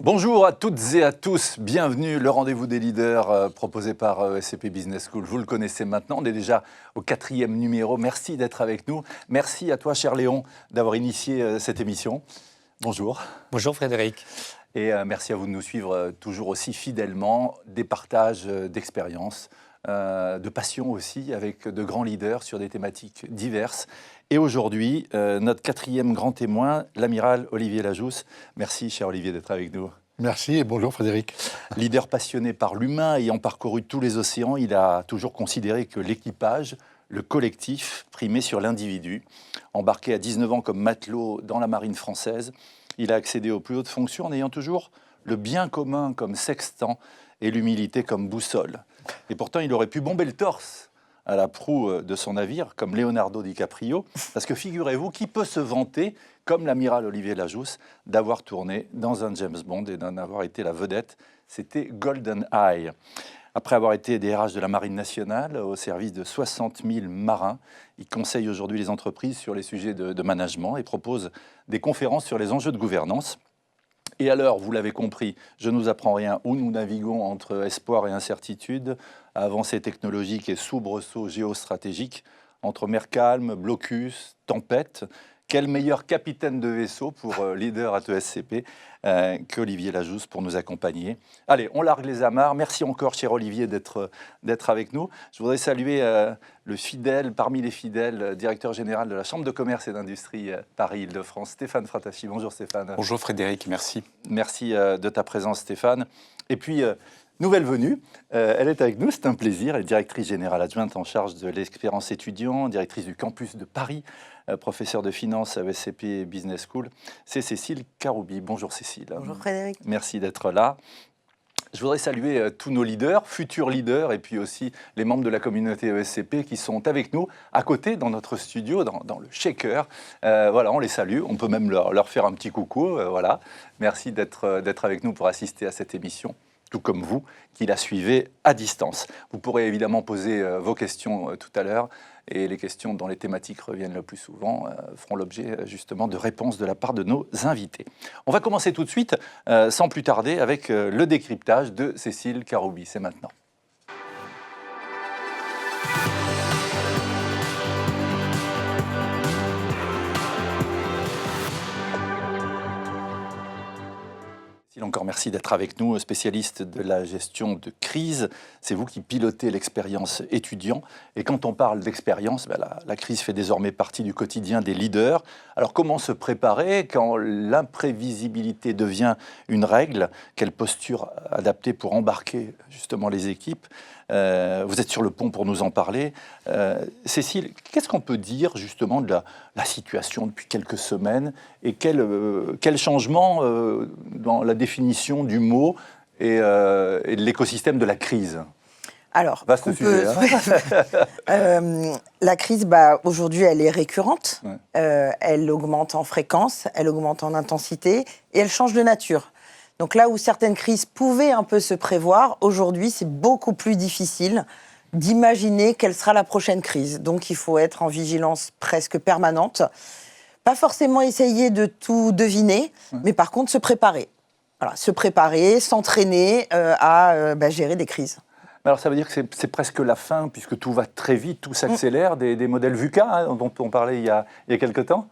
Bonjour à toutes et à tous, bienvenue, le rendez-vous des leaders proposé par SCP Business School. Vous le connaissez maintenant, on est déjà au 4e numéro. Merci d'être avec nous. Merci à toi, cher Léon, d'avoir initié cette émission. Bonjour. Bonjour Frédéric. Et merci à vous de nous suivre toujours aussi fidèlement, des partages d'expériences, de passion aussi, avec de grands leaders sur des thématiques diverses. Et aujourd'hui, notre 4e grand témoin, l'amiral Olivier Lajousse. Merci, cher Olivier, d'être avec nous. Merci et bonjour Frédéric. Leader passionné par l'humain, ayant parcouru tous les océans, il a toujours considéré que l'équipage, le collectif, primait sur l'individu. Embarqué à 19 ans comme matelot dans la marine française, il a accédé aux plus hautes fonctions en ayant toujours le bien commun comme sextant et l'humilité comme boussole. Et pourtant, il aurait pu bomber le torse à la proue de son navire, comme Leonardo DiCaprio, parce que figurez-vous, qui peut se vanter, comme l'amiral Olivier Lajousse, d'avoir tourné dans un James Bond et d'en avoir été la vedette. C'était GoldenEye. Après avoir été DRH de la Marine nationale, au service de 60 000 marins, il conseille aujourd'hui les entreprises sur les sujets de management et propose des conférences sur les enjeux de gouvernance. Et alors, vous l'avez compris, je ne vous apprends rien, où nous naviguons entre espoir et incertitude, avancées technologiques et soubresauts géostratégiques, entre mer calme, blocus, tempête. Quel meilleur capitaine de vaisseau pour leader à TESCP qu'Olivier Lajousse pour nous accompagner. Allez, on largue les amarres. Merci encore, cher Olivier, d'être avec nous. Je voudrais saluer le fidèle, parmi les fidèles, directeur général de la Chambre de commerce et d'industrie Paris-Île-de-France, Stéphane Frataschi. Bonjour Stéphane. Bonjour Frédéric, merci. Merci de ta présence Stéphane. Et puis, nouvelle venue, elle est avec nous, c'est un plaisir. Elle est directrice générale adjointe en charge de l'expérience étudiant, directrice du campus de Paris, professeure de finance à ESCP Business School. C'est Cécile Karoubi. Bonjour Cécile. Bonjour Frédéric. Merci d'être là. Je voudrais saluer tous nos leaders, futurs leaders, et puis aussi les membres de la communauté ESCP qui sont avec nous, à côté, dans notre studio, dans le Shaker. Voilà, on les salue. On peut même leur faire un petit coucou. Voilà. Merci d'être avec nous pour assister à cette émission, tout comme vous, qui la suivez à distance. Vous pourrez évidemment poser vos questions tout à l'heure, et les questions dont les thématiques reviennent le plus souvent feront l'objet justement de réponses de la part de nos invités. On va commencer tout de suite, sans plus tarder, avec le décryptage de Cécile Karoubi. C'est maintenant. Encore merci d'être avec nous, spécialiste de la gestion de crise. C'est vous qui pilotez l'expérience étudiant. Et quand on parle d'expérience, la crise fait désormais partie du quotidien des leaders. Alors comment se préparer quand l'imprévisibilité devient une règle? Quelle posture adapter pour embarquer justement les équipes? Vous êtes sur le pont pour nous en parler. Cécile, qu'est-ce qu'on peut dire justement de la situation depuis quelques semaines et quel changement dans la définition du mot et de l'écosystème de la crise? Alors, vaste sujet, la crise, aujourd'hui, elle est récurrente. Ouais. Elle augmente en fréquence, elle augmente en intensité et elle change de nature. Donc là où certaines crises pouvaient un peu se prévoir, aujourd'hui, c'est beaucoup plus difficile d'imaginer quelle sera la prochaine crise. Donc il faut être en vigilance presque permanente. Pas forcément essayer de tout deviner, mais par contre se préparer. Voilà, se préparer, s'entraîner à gérer des crises. Alors ça veut dire que c'est presque la fin, puisque tout va très vite, tout s'accélère, des modèles VUCA dont on parlait il y a quelque temps.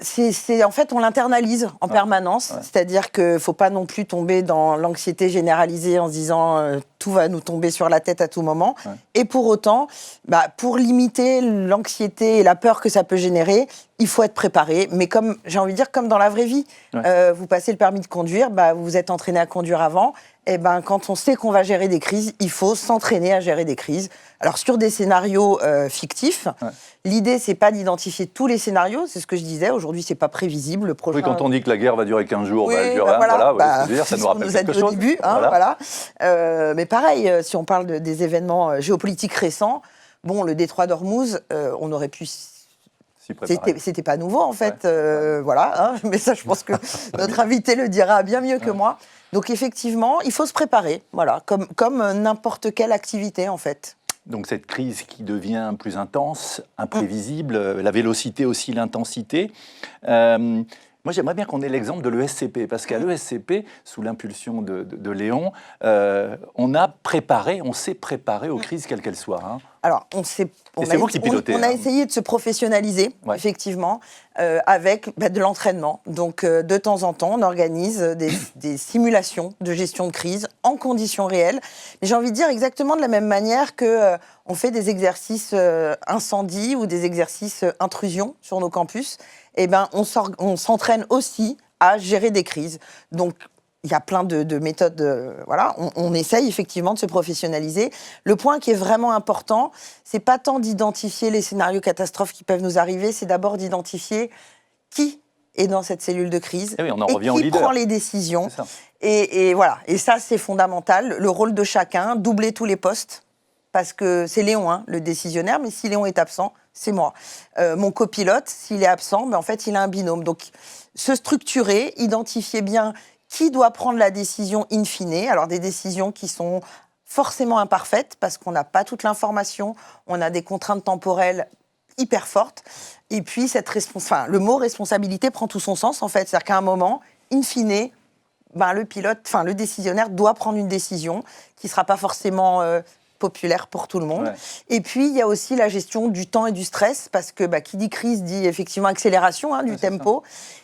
En fait, on l'internalise en permanence, c'est-à-dire qu'il ne faut pas non plus tomber dans l'anxiété généralisée en se disant tout va nous tomber sur la tête à tout moment. Ouais. Et pour autant, pour limiter l'anxiété et la peur que ça peut générer, il faut être préparé. Mais comme j'ai envie de dire, comme dans la vraie vie, vous passez le permis de conduire, vous vous êtes entraîné à conduire avant. Et quand on sait qu'on va gérer des crises, il faut s'entraîner à gérer des crises. Alors sur des scénarios fictifs, l'idée c'est pas d'identifier tous les scénarios, c'est ce que je disais. Aujourd'hui c'est pas prévisible. Le prochain... Oui, quand on dit que la guerre va durer 15 jours, elle dure ça nous rappelle quelque chose. Au début, mais pareil, si on parle des événements géopolitiques récents, le détroit d'Ormuz, on aurait pu. C'était pas nouveau en fait, mais ça je pense que notre invité le dira bien mieux que moi. Donc effectivement, il faut se préparer, comme n'importe quelle activité en fait. Donc cette crise qui devient plus intense, imprévisible, la vélocité aussi, l'intensité. Moi, j'aimerais bien qu'on ait l'exemple de l'ESCP, parce qu'à l'ESCP, sous l'impulsion de Léon, on s'est préparé aux crises, quelles qu'elles soient. Hein. Alors, c'est vous qui pilotez. On a essayé de se professionnaliser, effectivement, avec de l'entraînement. Donc, de temps en temps, on organise des simulations de gestion de crise en conditions réelles. Mais j'ai envie de dire exactement de la même manière que on fait des exercices incendie ou des exercices intrusion sur nos campus. Eh ben, on s'entraîne aussi à gérer des crises. Donc, il y a plein de méthodes, voilà. On essaye effectivement de se professionnaliser. Le point qui est vraiment important, c'est pas tant d'identifier les scénarios catastrophes qui peuvent nous arriver, c'est d'abord d'identifier qui est dans cette cellule de crise qui prend les décisions. Et voilà. Et ça, c'est fondamental. Le rôle de chacun, doubler tous les postes, parce que c'est Léon, hein, le décisionnaire, mais si Léon est absent, c'est moi. Mon copilote, s'il est absent, en fait, il a un binôme. Donc, se structurer, identifier bien qui doit prendre la décision in fine. Alors, des décisions qui sont forcément imparfaites, parce qu'on n'a pas toute l'information, on a des contraintes temporelles hyper fortes. Et puis, le mot responsabilité prend tout son sens, en fait. C'est-à-dire qu'à un moment, in fine, le décisionnaire doit prendre une décision qui ne sera pas forcément populaire pour tout le monde. Ouais. Et puis, il y a aussi la gestion du temps et du stress, parce que qui dit crise dit effectivement accélération du tempo.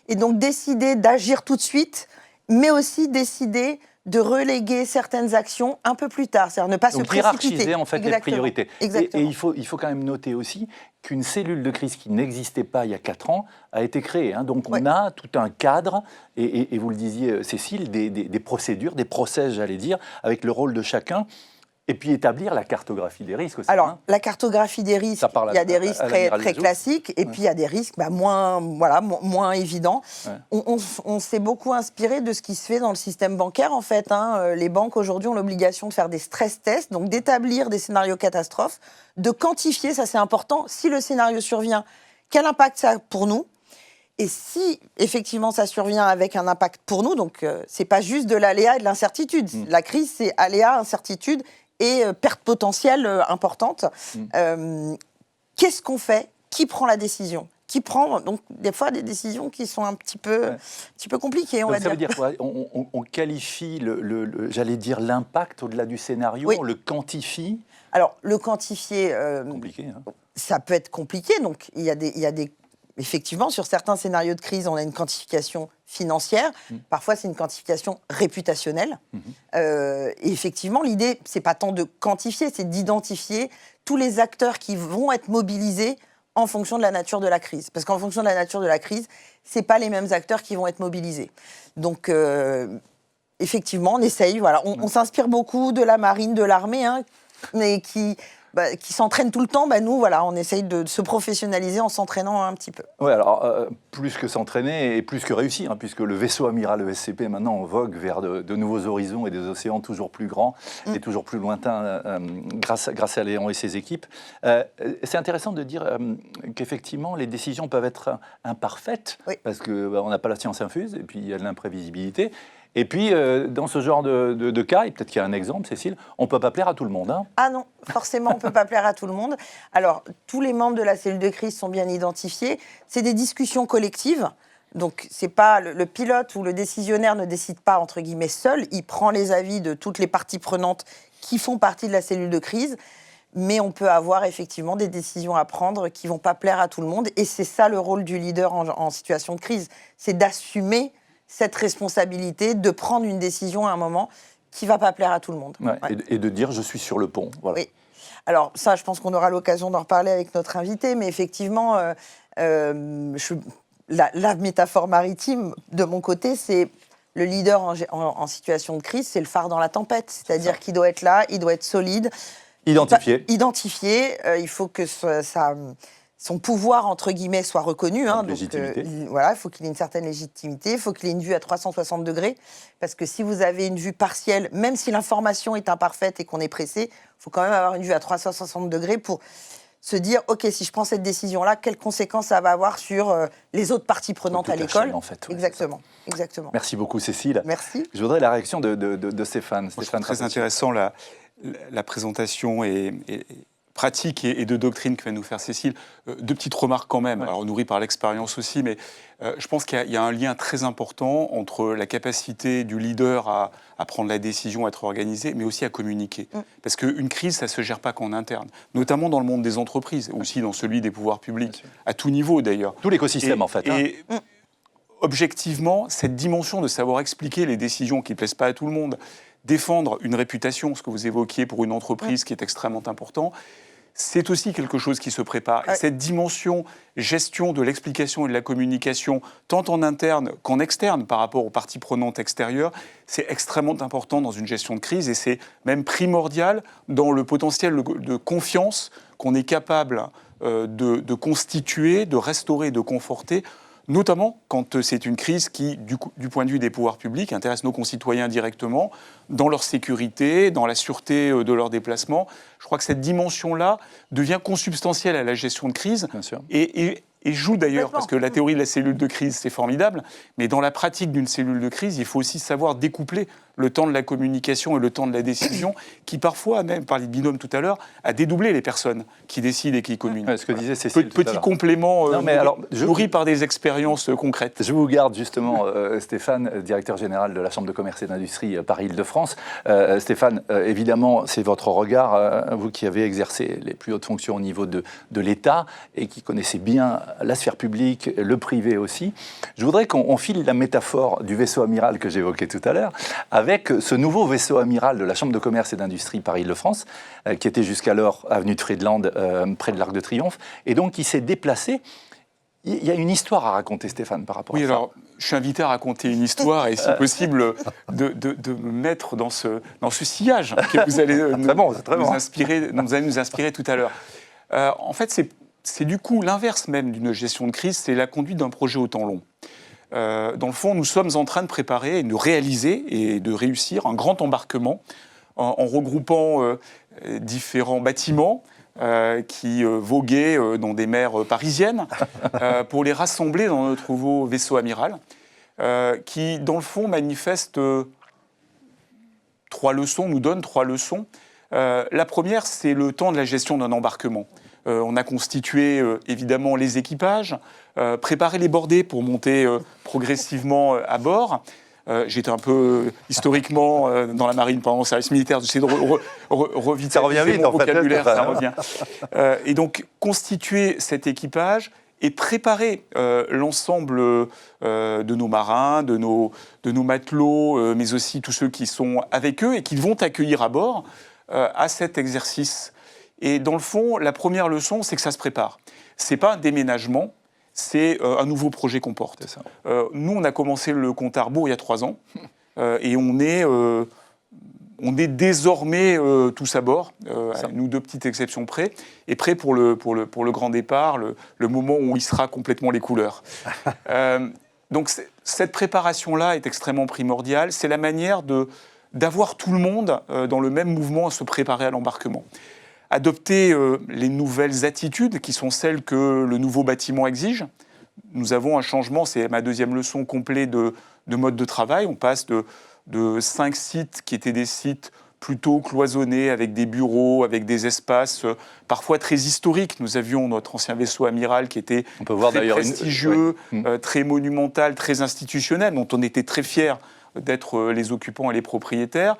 Et donc, décider d'agir tout de suite, mais aussi décider de reléguer certaines actions un peu plus tard, c'est-à-dire ne pas se précipiter. Hiérarchiser en fait les priorités. Et il faut quand même noter aussi qu'une cellule de crise qui n'existait pas il y a 4 ans a été créée. Hein. Donc on a tout un cadre, et vous le disiez Cécile, des procédures, des process j'allais dire, avec le rôle de chacun. Et puis établir la cartographie des risques aussi. Alors, la cartographie des risques, il y a des risques très classiques, et puis il y a des risques moins évidents. Ouais. On s'est beaucoup inspiré de ce qui se fait dans le système bancaire, en fait. Hein. Les banques, aujourd'hui, ont l'obligation de faire des stress tests, donc d'établir des scénarios catastrophes, de quantifier, ça c'est important, si le scénario survient, quel impact ça a pour nous. Et si, effectivement, ça survient avec un impact pour nous, donc c'est pas juste de l'aléa et de l'incertitude. La crise, c'est aléa, incertitude et perte potentielle importante. Qu'est-ce qu'on fait ? Qui prend la décision ? Qui prend, donc, des fois, des décisions qui sont un petit peu compliquées, donc, ça veut dire quoi ? On qualifie, j'allais dire, l'impact au-delà du scénario, on le quantifie ? Alors, le quantifier, compliqué, hein. Ça peut être compliqué. Donc, il y a des effectivement, sur certains scénarios de crise, on a une quantification financière. Parfois, c'est une quantification réputationnelle. Et effectivement, l'idée, c'est pas tant de quantifier, c'est d'identifier tous les acteurs qui vont être mobilisés en fonction de la nature de la crise. Parce qu'en fonction de la nature de la crise, c'est pas les mêmes acteurs qui vont être mobilisés. Donc, effectivement, on essaye. Voilà, on s'inspire beaucoup de la marine, de l'armée, hein, mais qui s'entraînent tout le temps, nous, voilà, on essaye de se professionnaliser en s'entraînant un petit peu. Oui, alors, plus que s'entraîner et plus que réussir, hein, puisque le vaisseau amiral ESCP, maintenant, on vogue vers de nouveaux horizons et des océans toujours plus grands et toujours plus lointains grâce à Léon et ses équipes. C'est intéressant de dire qu'effectivement, les décisions peuvent être imparfaites, parce qu'on n'a pas la science infuse, et puis il y a de l'imprévisibilité. Et puis, dans ce genre de cas, et peut-être qu'il y a un exemple, Cécile, on ne peut pas plaire à tout le monde. Hein. Ah non, forcément, on ne peut pas plaire à tout le monde. Alors, tous les membres de la cellule de crise sont bien identifiés. C'est des discussions collectives. Donc, c'est pas le pilote ou le décisionnaire ne décide pas, entre guillemets, seul. Il prend les avis de toutes les parties prenantes qui font partie de la cellule de crise. Mais on peut avoir effectivement des décisions à prendre qui ne vont pas plaire à tout le monde. Et c'est ça le rôle du leader en situation de crise. C'est d'assumer cette responsabilité de prendre une décision à un moment qui ne va pas plaire à tout le monde. Et de dire « je suis sur le pont ». Voilà. Oui. Alors ça, je pense qu'on aura l'occasion d'en reparler avec notre invité, mais effectivement, la métaphore maritime, de mon côté, c'est le leader en situation de crise, c'est le phare dans la tempête. C'est-à-dire qu'il doit être là, il doit être solide. Identifié. Il faut que son pouvoir, entre guillemets, soit reconnu. Hein, donc, il faut qu'il ait une certaine légitimité, il faut qu'il ait une vue à 360 degrés, parce que si vous avez une vue partielle, même si l'information est imparfaite et qu'on est pressé, il faut quand même avoir une vue à 360 degrés pour se dire, OK, si je prends cette décision-là, quelles conséquences ça va avoir sur les autres parties prenantes à l'école ? En fait, Exactement. Merci beaucoup, Cécile. Merci. Je voudrais la réaction de Stéphane. Très intéressant la présentation et pratique et de doctrine que va nous faire Cécile. Deux petites remarques quand même, alors nourries par l'expérience aussi, mais je pense qu'il y a un lien très important entre la capacité du leader à prendre la décision, à être organisé, mais aussi à communiquer. Parce qu'une crise, ça ne se gère pas qu'en interne, notamment dans le monde des entreprises, aussi dans celui des pouvoirs publics, à tout niveau d'ailleurs. Tout l'écosystème en fait. Et objectivement, cette dimension de savoir expliquer les décisions qui ne plaisent pas à tout le monde, défendre une réputation, ce que vous évoquiez pour une entreprise qui est extrêmement important, c'est aussi quelque chose qui se prépare. Et cette dimension gestion de l'explication et de la communication, tant en interne qu'en externe par rapport aux parties prenantes extérieures, c'est extrêmement important dans une gestion de crise et c'est même primordial dans le potentiel de confiance qu'on est capable de constituer, de restaurer, de conforter, notamment quand c'est une crise qui, du point de vue des pouvoirs publics, intéresse nos concitoyens directement, dans leur sécurité, dans la sûreté de leurs déplacements. Je crois que cette dimension-là devient consubstantielle à la gestion de crise et joue d'ailleurs, parce que la théorie de la cellule de crise, c'est formidable, mais dans la pratique d'une cellule de crise, il faut aussi savoir découpler le temps de la communication et le temps de la décision, qui parfois, même par les binômes tout à l'heure, a dédoublé les personnes qui décident et qui communiquent. Ce que disait Cécile Petit complément nourri par des expériences concrètes. Je vous garde justement, Stéphane, directeur général de la Chambre de commerce et d'industrie Paris-Île-de-France. Stéphane, évidemment, c'est votre regard, vous qui avez exercé les plus hautes fonctions au niveau de l'État et qui connaissez bien la sphère publique, le privé aussi. Je voudrais qu'on file la métaphore du vaisseau amiral que j'évoquais tout à l'heure avec ce nouveau vaisseau amiral de la Chambre de commerce et d'industrie Paris-Île-de-France, qui était jusqu'alors avenue de Friedland, près de l'Arc de Triomphe, et donc qui s'est déplacé. Il y a une histoire à raconter, Stéphane, par rapport à ça. Oui, alors, je suis invité à raconter une histoire et, si possible, de me mettre dans ce sillage que vous allez nous inspirer tout à l'heure. En fait, c'est du coup l'inverse même d'une gestion de crise, c'est la conduite d'un projet au temps long. Dans le fond, nous sommes en train de préparer et de réaliser et de réussir un grand embarquement en regroupant différents bâtiments qui voguaient dans des mers parisiennes pour les rassembler dans notre nouveau vaisseau amiral qui, dans le fond, manifeste nous donne trois leçons. La première, c'est le temps de la gestion d'un embarquement. On a constitué évidemment les équipages, préparé les bordées pour monter progressivement à bord. J'étais un peu historiquement dans la marine pendant mon service militaire, j'essaie de revitaliser mon vocabulaire, ça revient. Et donc constituer cet équipage et préparer l'ensemble de nos marins, de nos matelots, mais aussi tous ceux qui sont avec eux et qui vont accueillir à bord à cet exercice. Et dans le fond, la première leçon, c'est que ça se prépare. Ce n'est pas un déménagement, c'est un nouveau projet qu'on porte. Nous, on a commencé le compte à rebours il y a 3 ans, et on est désormais tous à bord, à nous 2 petites exceptions près, et prêts pour le grand départ, le moment où il sera complètement les couleurs. Donc cette préparation-là est extrêmement primordiale. C'est la manière d'avoir tout le monde dans le même mouvement à se préparer à l'embarquement. Adopter les nouvelles attitudes qui sont celles que le nouveau bâtiment exige. Nous avons un changement, c'est ma deuxième leçon, complet de mode de travail. On passe de 5 sites qui étaient des sites plutôt cloisonnés, avec des bureaux, avec des espaces parfois très historiques. Nous avions notre ancien vaisseau amiral qui était très prestigieux, très monumental, très institutionnel, dont on était très fiers d'être les occupants et les propriétaires.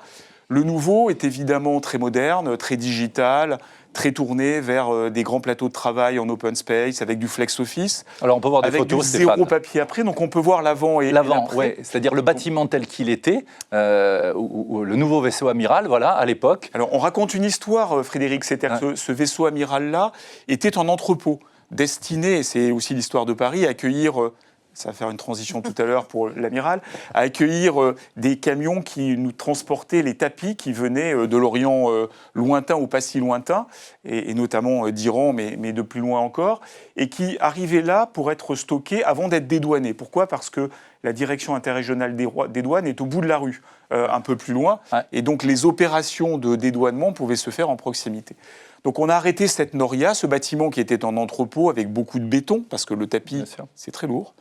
Le nouveau est évidemment très moderne, très digital, très tourné vers des grands plateaux de travail en open space, avec du flex office. Alors on peut voir des avec photos, du zéro papier après, donc on peut voir l'avant et l'après. Ouais, c'est-à-dire le bâtiment tel qu'il était, ou le nouveau vaisseau amiral, voilà, à l'époque. Alors on raconte une histoire, Frédéric, c'est-à-dire que ce vaisseau amiral-là était un entrepôt destiné, et c'est aussi l'histoire de Paris, à accueillir... ça va faire une transition tout à l'heure pour l'amiral, à accueillir des camions qui nous transportaient les tapis qui venaient de l'Orient lointain ou pas si lointain, et notamment d'Iran, mais de plus loin encore, et qui arrivaient là pour être stockés avant d'être dédouanés. Pourquoi ? Parce que la direction interrégionale des douanes est au bout de la rue, un peu plus loin, et donc les opérations de dédouanement pouvaient se faire en proximité. Donc on a arrêté cette noria, ce bâtiment qui était en entrepôt avec beaucoup de béton, parce que le tapis, c'est très lourd,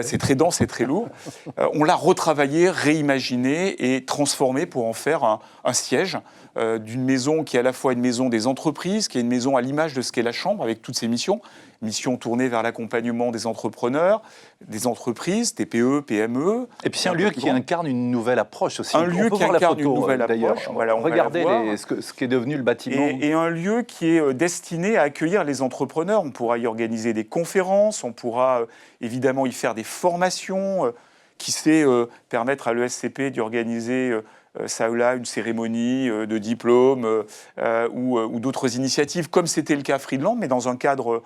c'est très dense, c'est très lourd. On l'a retravaillé, réimaginé et transformé pour en faire un siège d'une maison qui est à la fois une maison des entreprises, qui est une maison à l'image de ce qu'est la Chambre, avec toutes ses missions. Missions tournées vers l'accompagnement des entrepreneurs, des entreprises, TPE, PME. Et puis c'est un lieu qui incarne une nouvelle approche aussi. Un lieu qui incarne une nouvelle approche. Voilà, regardez ce qu'est devenu le bâtiment. Et un lieu qui est destiné à accueillir les entrepreneurs. On pourra y organiser des conférences, on pourra évidemment y faire des formations, qui sait permettre à l'ESCP d'y organiser ça ou là une cérémonie de diplôme ou d'autres initiatives, comme c'était le cas à Friedland, mais dans un cadre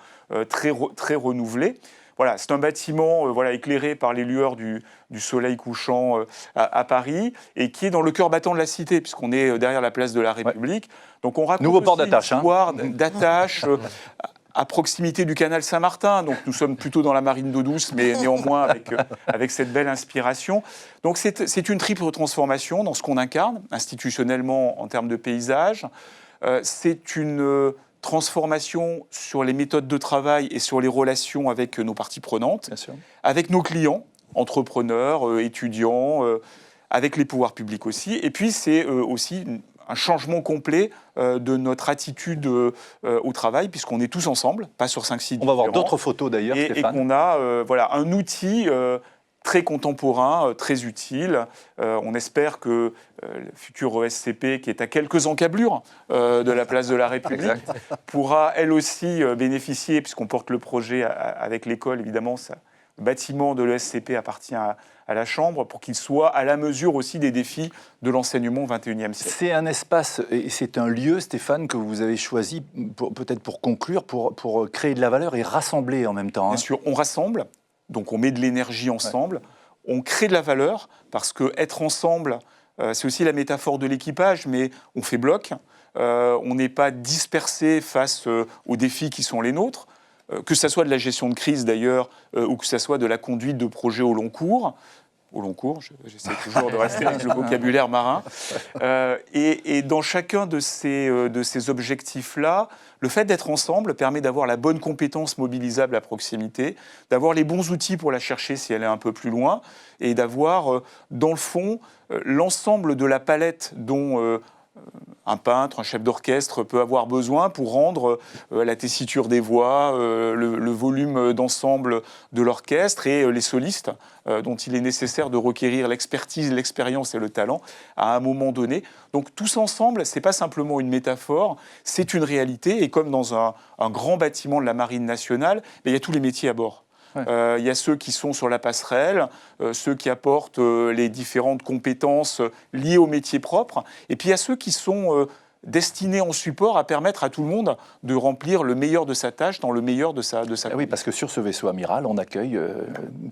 très renouvelé. Voilà, c'est un bâtiment éclairé par les lueurs du soleil couchant à Paris et qui est dans le cœur battant de la cité, puisqu'on est derrière la place de la République. Donc on raconte nouveau port d'attache, l'histoire d'attache à proximité du canal Saint-Martin. Donc nous sommes plutôt dans la marine d'eau douce, mais néanmoins avec cette belle inspiration. Donc c'est une triple transformation dans ce qu'on incarne, institutionnellement en termes de paysage. C'est une transformation sur les méthodes de travail et sur les relations avec nos parties prenantes, avec nos clients, entrepreneurs, étudiants, avec les pouvoirs publics aussi. Et puis c'est aussi un changement complet de notre attitude au travail, puisqu'on est tous ensemble, pas sur 5 sites différents. On va voir d'autres photos d'ailleurs, Stéphane. Et qu'on a un outil très contemporain, très utile. On espère que le futur ESCP, qui est à quelques encablures de la place de la République, pourra elle aussi bénéficier, puisqu'on porte le projet avec l'école, évidemment, le bâtiment de l'ESCP appartient à la Chambre, pour qu'il soit à la mesure aussi des défis de l'enseignement au XXIe siècle. C'est un espace et c'est un lieu, Stéphane, que vous avez choisi, peut-être pour conclure, pour créer de la valeur et rassembler en même temps. Bien sûr, on rassemble, donc on met de l'énergie ensemble, on crée de la valeur, parce qu'être ensemble, c'est aussi la métaphore de l'équipage, mais on fait bloc, on n'est pas dispersé face aux défis qui sont les nôtres, que ce soit de la gestion de crise d'ailleurs, ou que ce soit de la conduite de projets au long cours. Au long cours, j'essaie toujours de rester avec le vocabulaire marin. Et dans chacun de ces objectifs-là, le fait d'être ensemble permet d'avoir la bonne compétence mobilisable à proximité, d'avoir les bons outils pour la chercher si elle est un peu plus loin, et d'avoir, dans le fond, l'ensemble de la palette dont un peintre, un chef d'orchestre peut avoir besoin pour rendre la tessiture des voix, le volume d'ensemble de l'orchestre et les solistes dont il est nécessaire de requérir l'expertise, l'expérience et le talent à un moment donné. Donc tous ensemble, ce n'est pas simplement une métaphore, c'est une réalité. Et comme dans un grand bâtiment de la Marine nationale, il y a tous les métiers à bord. Il y a ceux qui sont sur la passerelle, ceux qui apportent les différentes compétences liées au métier propre, et puis il y a ceux qui sont destinés en support à permettre à tout le monde de remplir le meilleur de sa tâche dans le meilleur de sa Oui, parce que sur ce vaisseau amiral, on accueille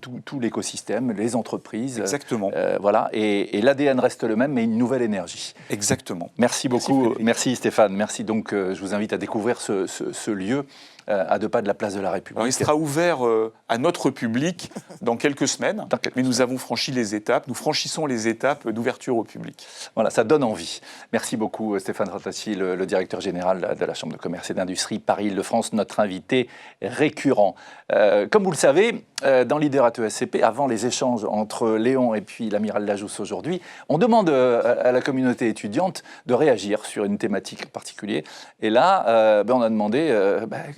tout l'écosystème, les entreprises. Exactement. Voilà, et l'ADN reste le même, mais une nouvelle énergie. Exactement. Merci beaucoup. Merci Stéphane. Merci. Donc, je vous invite à découvrir ce lieu à 2 pas de la place de la République. Alors, il sera ouvert à notre public dans quelques semaines, mais nous avons franchi les étapes, nous franchissons les étapes d'ouverture au public. Voilà, ça donne envie. Merci beaucoup Stéphane Rattati, le directeur général de la Chambre de commerce et d'industrie Paris-Île-de-France, notre invité récurrent. Comme vous le savez, dans Leader at ESCP, avant les échanges entre Léon et puis l'amiral Lajousse aujourd'hui, on demande à la communauté étudiante de réagir sur une thématique particulière. Et là, on a demandé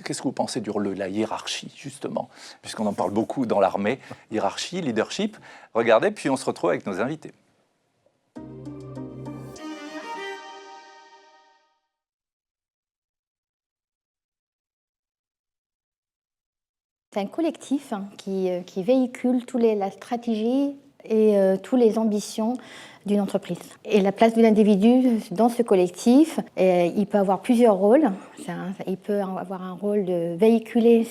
qu'est-ce que vous pensez de la hiérarchie, justement, puisqu'on en parle beaucoup dans l'armée, hiérarchie, leadership. Regardez, puis on se retrouve avec nos invités. C'est un collectif qui véhicule la stratégie et toutes les ambitions d'une entreprise. Et la place de l'individu dans ce collectif, il peut avoir plusieurs rôles. Il peut avoir un rôle de véhiculer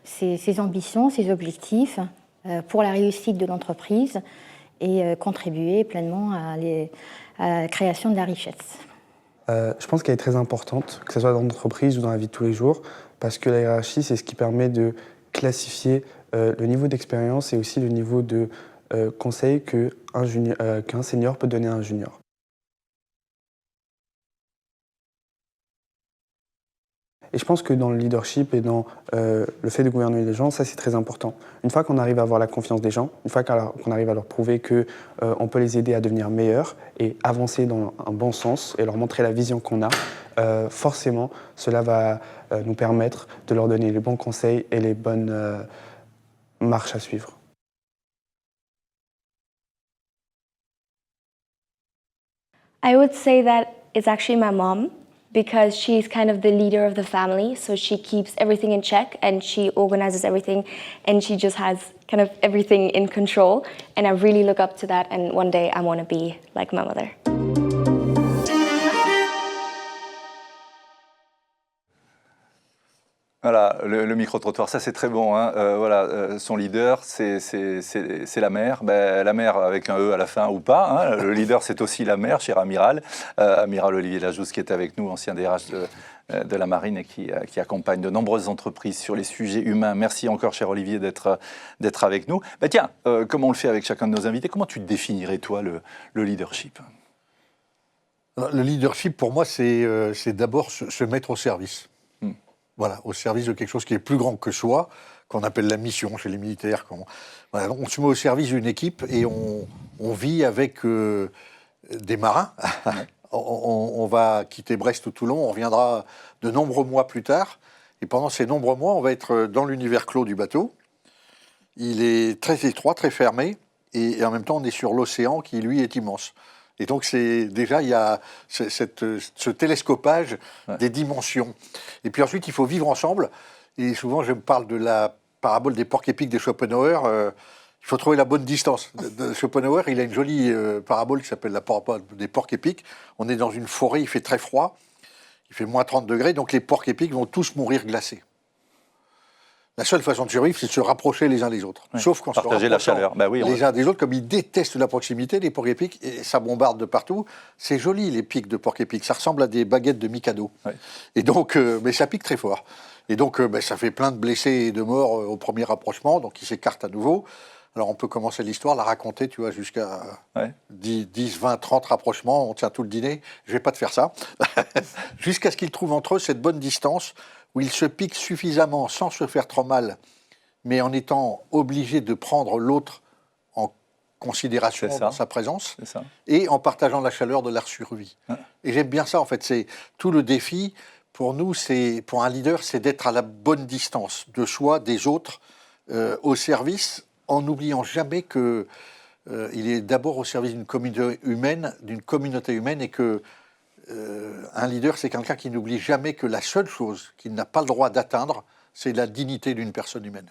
ses ambitions, ses objectifs pour la réussite de l'entreprise et contribuer pleinement à la création de la richesse. Je pense qu'elle est très importante, que ce soit dans l'entreprise ou dans la vie de tous les jours, parce que la hiérarchie, c'est ce qui permet de classifier le niveau d'expérience et aussi le niveau de conseil qu'un senior peut donner à un junior. Et je pense que dans le leadership et dans le fait de gouverner les gens, ça c'est très important. Une fois qu'on arrive à avoir la confiance des gens, une fois qu'on arrive à leur prouver qu'on peut les aider à devenir meilleurs et avancer dans un bon sens et leur montrer la vision qu'on a, forcément cela va nous permettre de leur donner les bons conseils et les bonnes marches à suivre. I would say that it's actually my mom because she's kind of the leader of the family, so she keeps everything in check and she organizes everything and she just has kind of everything in control, and I really look up to that, and one day I want to be like my mother. Voilà, le micro-trottoir, ça c'est très bon. Hein. Son leader, c'est la mère. La mère avec un E à la fin ou pas. Hein. Le leader, c'est aussi la mère, cher amiral. Amiral Olivier Lajousse qui est avec nous, ancien DRH de la Marine et qui accompagne de nombreuses entreprises sur les sujets humains. Merci encore, cher Olivier, d'être avec nous. Tiens, comme on le fait avec chacun de nos invités, comment tu définirais, toi, le leadership ? Alors, le leadership, pour moi, c'est d'abord se mettre au service. Voilà, au service de quelque chose qui est plus grand que soi, qu'on appelle la mission chez les militaires. Voilà, on se met au service d'une équipe et on vit avec des marins. On va quitter Brest ou Toulon, on reviendra de nombreux mois plus tard. Et pendant ces nombreux mois, on va être dans l'univers clos du bateau. Il est très étroit, très fermé. Et en même temps, on est sur l'océan qui, lui, est immense. Et donc, il y a ce télescopage des dimensions. Et puis ensuite, il faut vivre ensemble. Et souvent, je me parle de la parabole des porcs épics de Schopenhauer. Il faut trouver la bonne distance. Schopenhauer, il a une jolie parabole qui s'appelle la parabole des porcs épics. On est dans une forêt, il fait très froid. Il fait moins 30 degrés. Donc, les porcs épics vont tous mourir glacés. La seule façon de survivre, c'est de se rapprocher les uns des autres. Oui. Sauf qu'en se partager la chaleur. Les uns des autres, comme ils détestent la proximité, les porcs épics, et ça bombarde de partout. C'est joli, les pics de porcs épics. Ça ressemble à des baguettes de Mikado. Oui. Et donc, mais ça pique très fort. Et donc, ça fait plein de blessés et de morts au premier rapprochement. Donc, ils s'écartent à nouveau. Alors, on peut commencer l'histoire, la raconter, tu vois, jusqu'à 10, 20, 30 rapprochements. On tient tout le dîner. Je ne vais pas te faire ça. Jusqu'à ce qu'ils trouvent entre eux cette bonne distance où ils se piquent suffisamment sans se faire trop mal, mais en étant obligés de prendre l'autre en considération dans sa présence, et en partageant la chaleur de leur survie. Et j'aime bien ça, en fait. C'est tout le défi, pour nous, pour un leader, c'est d'être à la bonne distance de soi, des autres, au service, en n'oubliant jamais qu'il est d'abord au service d'une communauté humaine, et que un leader, c'est quelqu'un qui n'oublie jamais que la seule chose qu'il n'a pas le droit d'atteindre, c'est la dignité d'une personne humaine.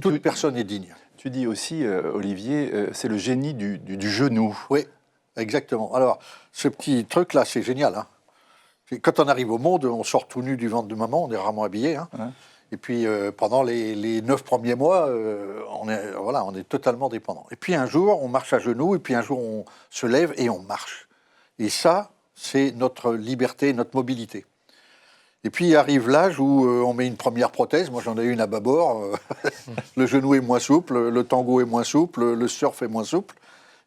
Toute personne est digne. Tu dis aussi, Olivier, c'est le génie du genou. Oui, exactement. Alors, ce petit truc-là, c'est génial. Hein. Quand on arrive au monde, on sort tout nu du ventre de maman, on est rarement habillé. Hein. Ouais. Et puis, pendant les 9 premiers mois, on est totalement dépendant. Et puis, un jour, on marche à genoux, et puis un jour, on se lève et on marche. Et ça, c'est notre liberté, notre mobilité. Et puis arrive l'âge où on met une première prothèse. Moi, j'en ai une à bâbord. Le genou est moins souple, le tango est moins souple, le surf est moins souple.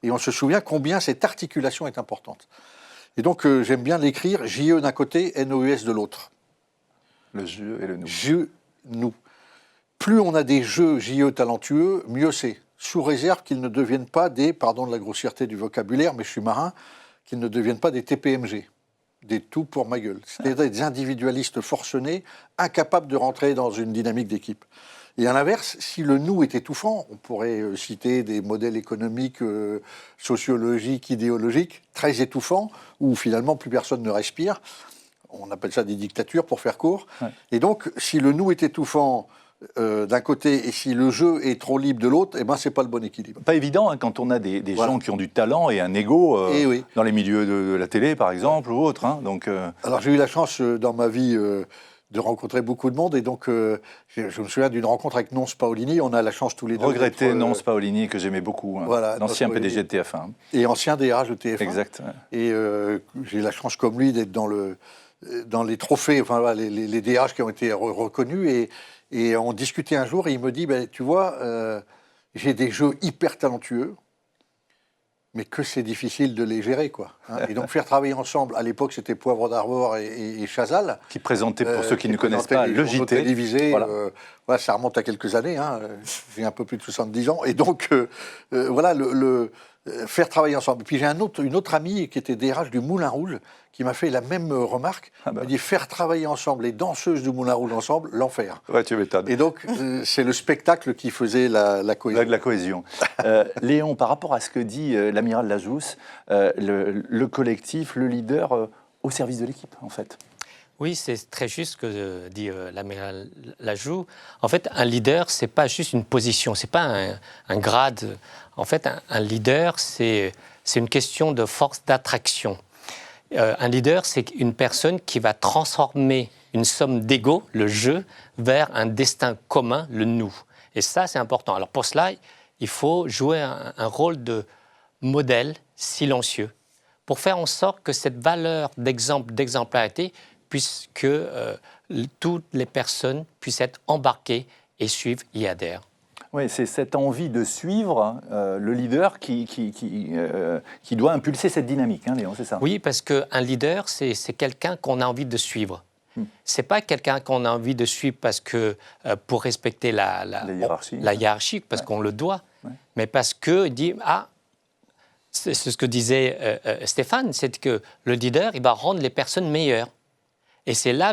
Et on se souvient combien cette articulation est importante. Et donc, j'aime bien l'écrire, J-E d'un côté, N-O-U-S de l'autre. Le jeu et le nous. Je-nous. Plus on a des jeux J-E talentueux, mieux c'est. Sous réserve qu'ils ne deviennent pas des, pardon de la grossièreté du vocabulaire, mais je suis marin, qu'ils ne deviennent pas des TPMG, des tout pour ma gueule. C'est-à-dire des individualistes forcenés, incapables de rentrer dans une dynamique d'équipe. Et à l'inverse, si le nous est étouffant, on pourrait citer des modèles économiques, sociologiques, idéologiques, très étouffants, où finalement plus personne ne respire. On appelle ça des dictatures pour faire court. Ouais. Et donc, si le nous est étouffant d'un côté, et si le jeu est trop libre de l'autre, eh ben, c'est pas le bon équilibre. Pas évident hein, quand on a des gens qui ont du talent et un ego dans les milieux de la télé, par exemple, ou autre. Hein, donc, Alors, j'ai eu la chance dans ma vie de rencontrer beaucoup de monde, et donc je me souviens d'une rencontre avec Nonce Paolini. On a la chance tous les deux. Regretter Nonce Paolini, que j'aimais beaucoup, hein, voilà, l'ancien PDG de TF1. Et ancien DRH de TF1. Exact. Ouais. Et j'ai la chance, comme lui, d'être dans les trophées, enfin les DRH qui ont été reconnus, et on discutait un jour, et il me dit, tu vois, j'ai des jeux hyper talentueux, mais que c'est difficile de les gérer, quoi. Hein. Et donc faire travailler ensemble, à l'époque c'était Poivre d'Arvor et Chazal. Qui présentait, pour ceux qui ne connaissent présentaient pas, les le journaux JT. télévisés, Voilà. voilà, ça remonte à quelques années, hein. J'ai un peu plus de 70 ans. Et donc, voilà, faire travailler ensemble. Et puis j'ai une autre amie qui était DRH du Moulin Rouge, qui m'a fait la même remarque. Elle m'a dit, faire travailler ensemble les danseuses du Moulin Rouge ensemble, l'enfer. Ouais, tu m'étonnes. Et donc, c'est le spectacle qui faisait la cohésion. La cohésion. Léon, par rapport à ce que dit l'amiral Lajousse, le collectif, le leader au service de l'équipe, en fait. Oui, c'est très juste ce que dit l'amiral Lajoux. En fait, un leader, c'est pas juste une position, c'est pas un grade. En fait, un leader, c'est une question de force d'attraction. Un leader, c'est une personne qui va transformer une somme d'ego, le je, vers un destin commun, le nous. Et ça, c'est important. Alors pour cela, il faut jouer un rôle de modèle silencieux pour faire en sorte que cette valeur d'exemplarité puisse que toutes les personnes puissent être embarquées et suivre, y adhèrent. Oui, c'est cette envie de suivre le leader qui doit impulser cette dynamique, hein, Léon, c'est ça? Oui, parce qu'un leader, c'est quelqu'un qu'on a envie de suivre. C'est pas quelqu'un qu'on a envie de suivre parce que pour respecter la hiérarchie, parce qu'on le doit, mais parce qu'il dit c'est ce que disait Stéphane, c'est que le leader, il va rendre les personnes meilleures. Et c'est là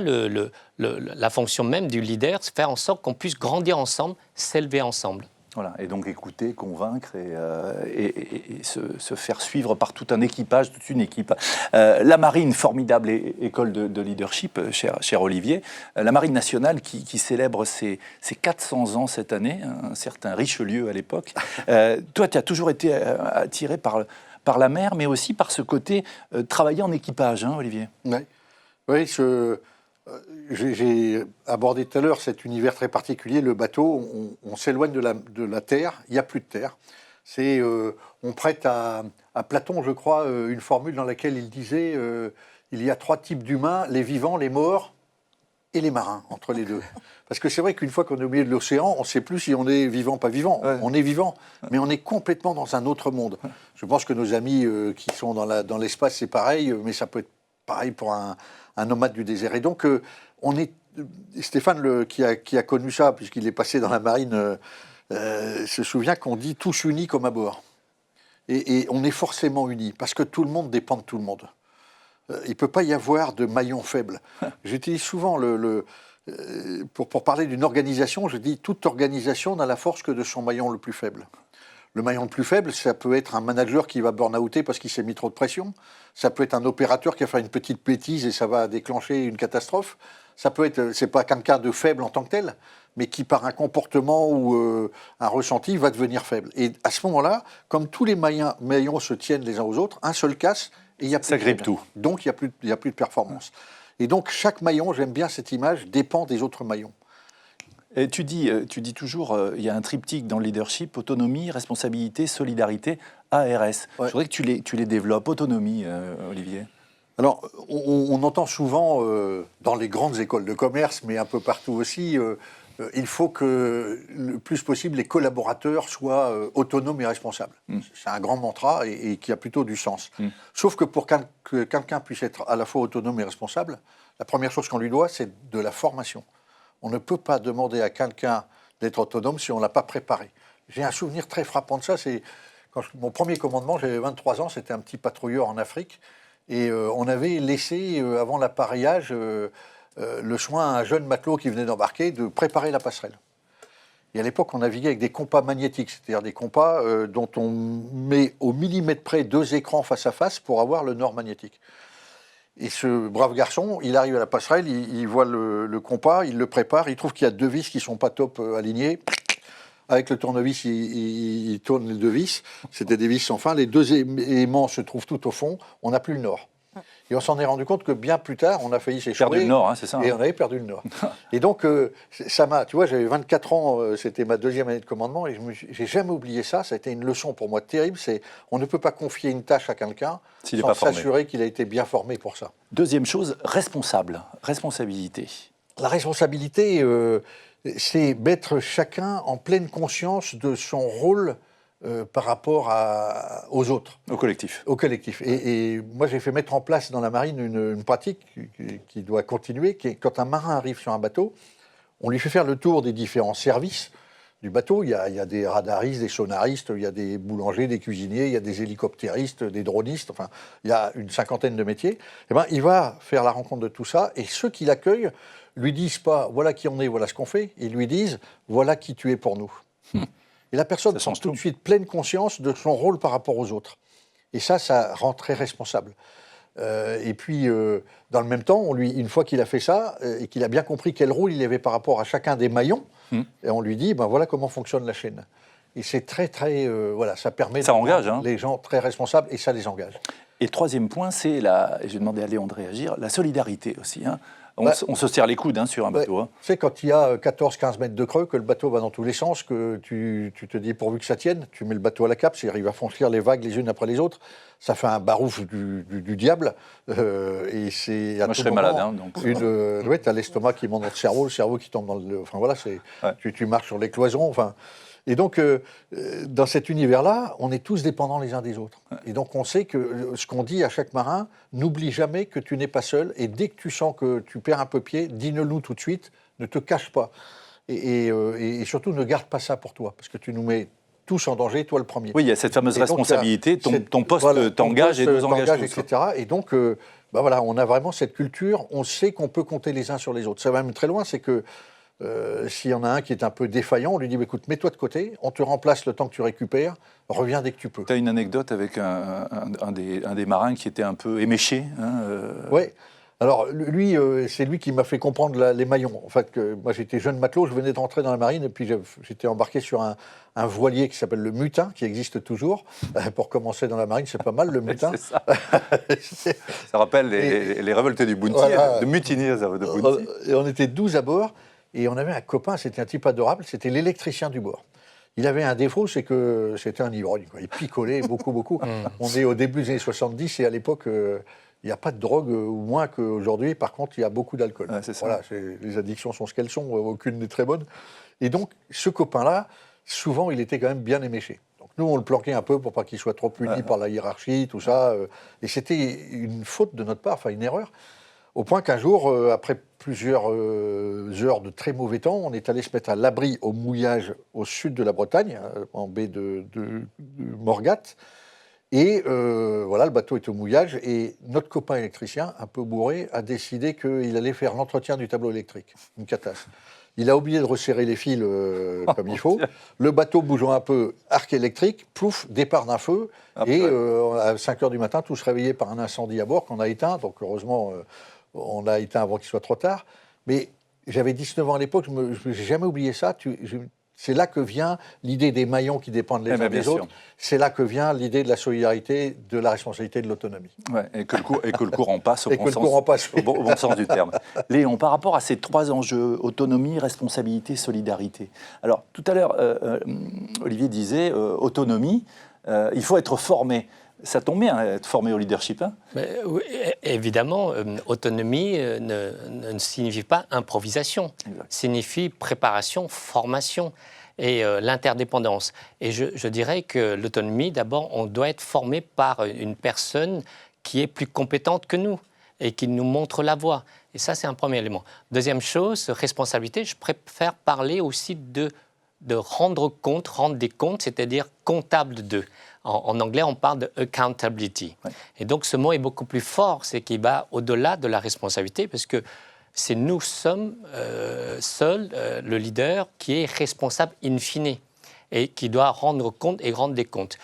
la fonction même du leader, c'est faire en sorte qu'on puisse grandir ensemble, s'élever ensemble. Voilà, et donc écouter, convaincre et se faire suivre par tout un équipage, toute une équipe. La Marine, formidable école de leadership, cher Olivier. La Marine nationale qui célèbre ses 400 ans cette année, un certain Richelieu à l'époque. Toi, tu as toujours été attiré par la mer, mais aussi par ce côté travailler en équipage, hein, Olivier? Ouais. Oui, j'ai abordé tout à l'heure cet univers très particulier, le bateau. On s'éloigne de la terre, il n'y a plus de terre. On prête à Platon, je crois, une formule dans laquelle il disait il y a 3 types d'humains, les vivants, les morts et les marins, entre les deux. Parce que c'est vrai qu'une fois qu'on est au milieu de l'océan, on ne sait plus si on est vivant ou pas vivant. Ouais. On est vivant, mais on est complètement dans un autre monde. Je pense que nos amis qui sont dans l'espace, c'est pareil, mais ça peut être pareil pour un nomade du désert. Et donc, Stéphane, qui a connu ça, puisqu'il est passé dans la marine, se souvient qu'on dit tous unis comme à bord. Et on est forcément unis, parce que tout le monde dépend de tout le monde. Il ne peut pas y avoir de maillon faible. J'utilise souvent pour parler d'une organisation, je dis toute organisation n'a la force que de son maillon le plus faible. Le maillon le plus faible, ça peut être un manager qui va burn-outer parce qu'il s'est mis trop de pression. Ça peut être un opérateur qui va faire une petite bêtise et ça va déclencher une catastrophe. Ça peut être, c'est pas quelqu'un de faible en tant que tel, mais qui par un comportement ou un ressenti va devenir faible. Et à ce moment-là, comme tous les maillons se tiennent les uns aux autres, un seul casse et il y a plus. Ça grippe tout. Donc il y a plus de performance. Et donc chaque maillon, j'aime bien cette image, dépend des autres maillons. Et tu dis toujours, il y a un triptyque dans le leadership, autonomie, responsabilité, solidarité, ARS. Ouais. Je voudrais que tu les développes. Autonomie, Olivier. Alors, on entend souvent dans les grandes écoles de commerce, mais un peu partout aussi, il faut que le plus possible les collaborateurs soient autonomes et responsables. C'est un grand mantra et qui a plutôt du sens. Sauf que pour que quelqu'un puisse être à la fois autonome et responsable, la première chose qu'on lui doit, c'est de la formation. On ne peut pas demander à quelqu'un d'être autonome si on ne l'a pas préparé. J'ai un souvenir très frappant de ça. C'est mon premier commandement, j'avais 23 ans, c'était un petit patrouilleur en Afrique. Et on avait laissé, avant l'appareillage, le soin à un jeune matelot qui venait d'embarquer de préparer la passerelle. Et à l'époque, on naviguait avec des compas magnétiques, c'est-à-dire des compas dont on met au millimètre près 2 écrans face à face pour avoir le nord magnétique. Et ce brave garçon, il arrive à la passerelle, il voit le compas, il le prépare, il trouve qu'il y a 2 vis qui ne sont pas top alignées. Avec le tournevis, il tourne les 2 vis. C'était des vis sans fin. Les 2 aimants se trouvent tout au fond. On n'a plus le nord. Et on s'en est rendu compte que bien plus tard, on a failli s'échouer. Perdu le nord, hein, c'est ça. Et on avait perdu le nord. Et donc, ça m'a... Tu vois, j'avais 24 ans, c'était ma 2e année de commandement, et j'ai jamais oublié ça. Ça a été une leçon pour moi terrible. C'est on ne peut pas confier une tâche à quelqu'un sans s'assurer qu'il a été bien formé pour ça. Deuxième chose, responsabilité. La responsabilité... c'est mettre chacun en pleine conscience de son rôle par rapport aux autres. Au collectif. Au collectif. Et moi, j'ai fait mettre en place dans la marine une pratique qui doit continuer, qui est quand un marin arrive sur un bateau, on lui fait faire le tour des différents services du bateau. Il y a des radaristes, des sonaristes, il y a des boulangers, des cuisiniers, il y a des hélicoptéristes, des dronistes, enfin, il y a une cinquantaine de métiers. Eh ben, il va faire la rencontre de tout ça, et ceux qui l'accueillent lui disent pas « voilà qui on est, voilà ce qu'on fait », ils lui disent « voilà qui tu es pour nous ». Et la personne prend tout de suite pleine conscience de son rôle par rapport aux autres. Et ça rend très responsable. Et puis, dans le même temps, une fois qu'il a fait ça, et qu'il a bien compris quel rôle il avait par rapport à chacun des maillons, et on lui dit, ben voilà comment fonctionne la chaîne. Et c'est très, voilà, ça permet ça engage, les gens très responsables, et ça les engage. Et le troisième point, c'est, et j'ai demandé à Léon de réagir, la solidarité aussi. On se serre les coudes sur un bateau. Tu sais, quand il y a 14-15 mètres de creux, que le bateau va dans tous les sens, que tu te dis pourvu que ça tienne, tu mets le bateau à la cape, il va franchir les vagues les unes après les autres, ça fait un barouf du diable. Et c'est moi, je serais malade. Ouais, tu as l'estomac qui monte dans le cerveau qui tombe dans le... Enfin voilà, tu marches sur les cloisons, enfin... Et donc, dans cet univers-là, on est tous dépendants les uns des autres. Et donc, on sait que ce qu'on dit à chaque marin, n'oublie jamais que tu n'es pas seul. Et dès que tu sens que tu perds un peu pied, dis-le-nous tout de suite, ne te cache pas. Et surtout, ne garde pas ça pour toi, parce que tu nous mets tous en danger, toi le premier. Oui, il y a cette fameuse responsabilité, ton poste t'engage et nous engage tous. Etc. Et donc, voilà, on a vraiment cette culture, on sait qu'on peut compter les uns sur les autres. Ça va même très loin, c'est que s'il y en a un qui est un peu défaillant, on lui dit écoute, mets-toi de côté, on te remplace le temps que tu récupères, reviens dès que tu peux. Tu as une anecdote avec un des marins qui était un peu éméché. Oui. Alors, lui, c'est lui qui m'a fait comprendre les maillons. En fait, moi, j'étais jeune matelot, je venais de rentrer dans la marine, et puis j'étais embarqué sur un voilier qui s'appelle le mutin, qui existe toujours. Pour commencer dans la marine, c'est pas mal, le mutin. Ça. Ça rappelle les révoltes du Bounty, de mutinier de Bounty. Et on était 12 à bord, et on avait un copain, c'était un type adorable, c'était l'électricien du bord. Il avait un défaut, c'est que c'était un ivrogne. Il picolait beaucoup. On est au début des années 70, et à l'époque... il n'y a pas de drogue, ou moins qu'aujourd'hui. Par contre, il y a beaucoup d'alcool. Ouais, c'est ça. Voilà, les addictions sont ce qu'elles sont, aucune n'est très bonne. Et donc, ce copain-là, souvent, il était quand même bien éméché. Donc, nous, on le planquait un peu pour pas qu'il soit trop puni par la hiérarchie, tout ça. Et c'était une faute de notre part, enfin une erreur. Au point qu'un jour, après plusieurs heures de très mauvais temps, on est allé se mettre à l'abri au mouillage au sud de la Bretagne, en baie de Morgat. Et voilà, le bateau est au mouillage et notre copain électricien, un peu bourré, a décidé qu'il allait faire l'entretien du tableau électrique. Une catastrophe. Il a oublié de resserrer les fils comme il faut. Le bateau bougeant un peu, arc électrique, plouf, départ d'un feu. Et à 5 h du matin, tous réveillés par un incendie à bord qu'on a éteint. Donc heureusement, on l'a éteint avant qu'il soit trop tard. Mais j'avais 19 ans à l'époque, je n'ai jamais oublié ça. C'est là que vient l'idée des maillons qui dépendent les uns des autres. C'est là que vient l'idée de la solidarité, de la responsabilité, de l'autonomie. Ouais, et que le courant passe au bon sens du terme. Léon, par rapport à ces 3 enjeux, autonomie, responsabilité, solidarité. Alors, tout à l'heure, Olivier disait, autonomie, il faut être formé. Ça tombe bien, être formé au leadership. Oui, évidemment, autonomie ne signifie pas improvisation. Exact. Signifie préparation, formation et l'interdépendance. Et je dirais que l'autonomie, d'abord, on doit être formé par une personne qui est plus compétente que nous et qui nous montre la voie. Et ça, c'est un premier élément. Deuxième chose, responsabilité, je préfère parler aussi de rendre des comptes, c'est-à-dire comptable de. En anglais, on parle de accountability. Ouais. Et donc, ce mot est beaucoup plus fort, c'est qu'il va au-delà de la responsabilité, parce que nous sommes seuls, le leader, qui est responsable in fine et qui doit rendre compte et rendre des comptes.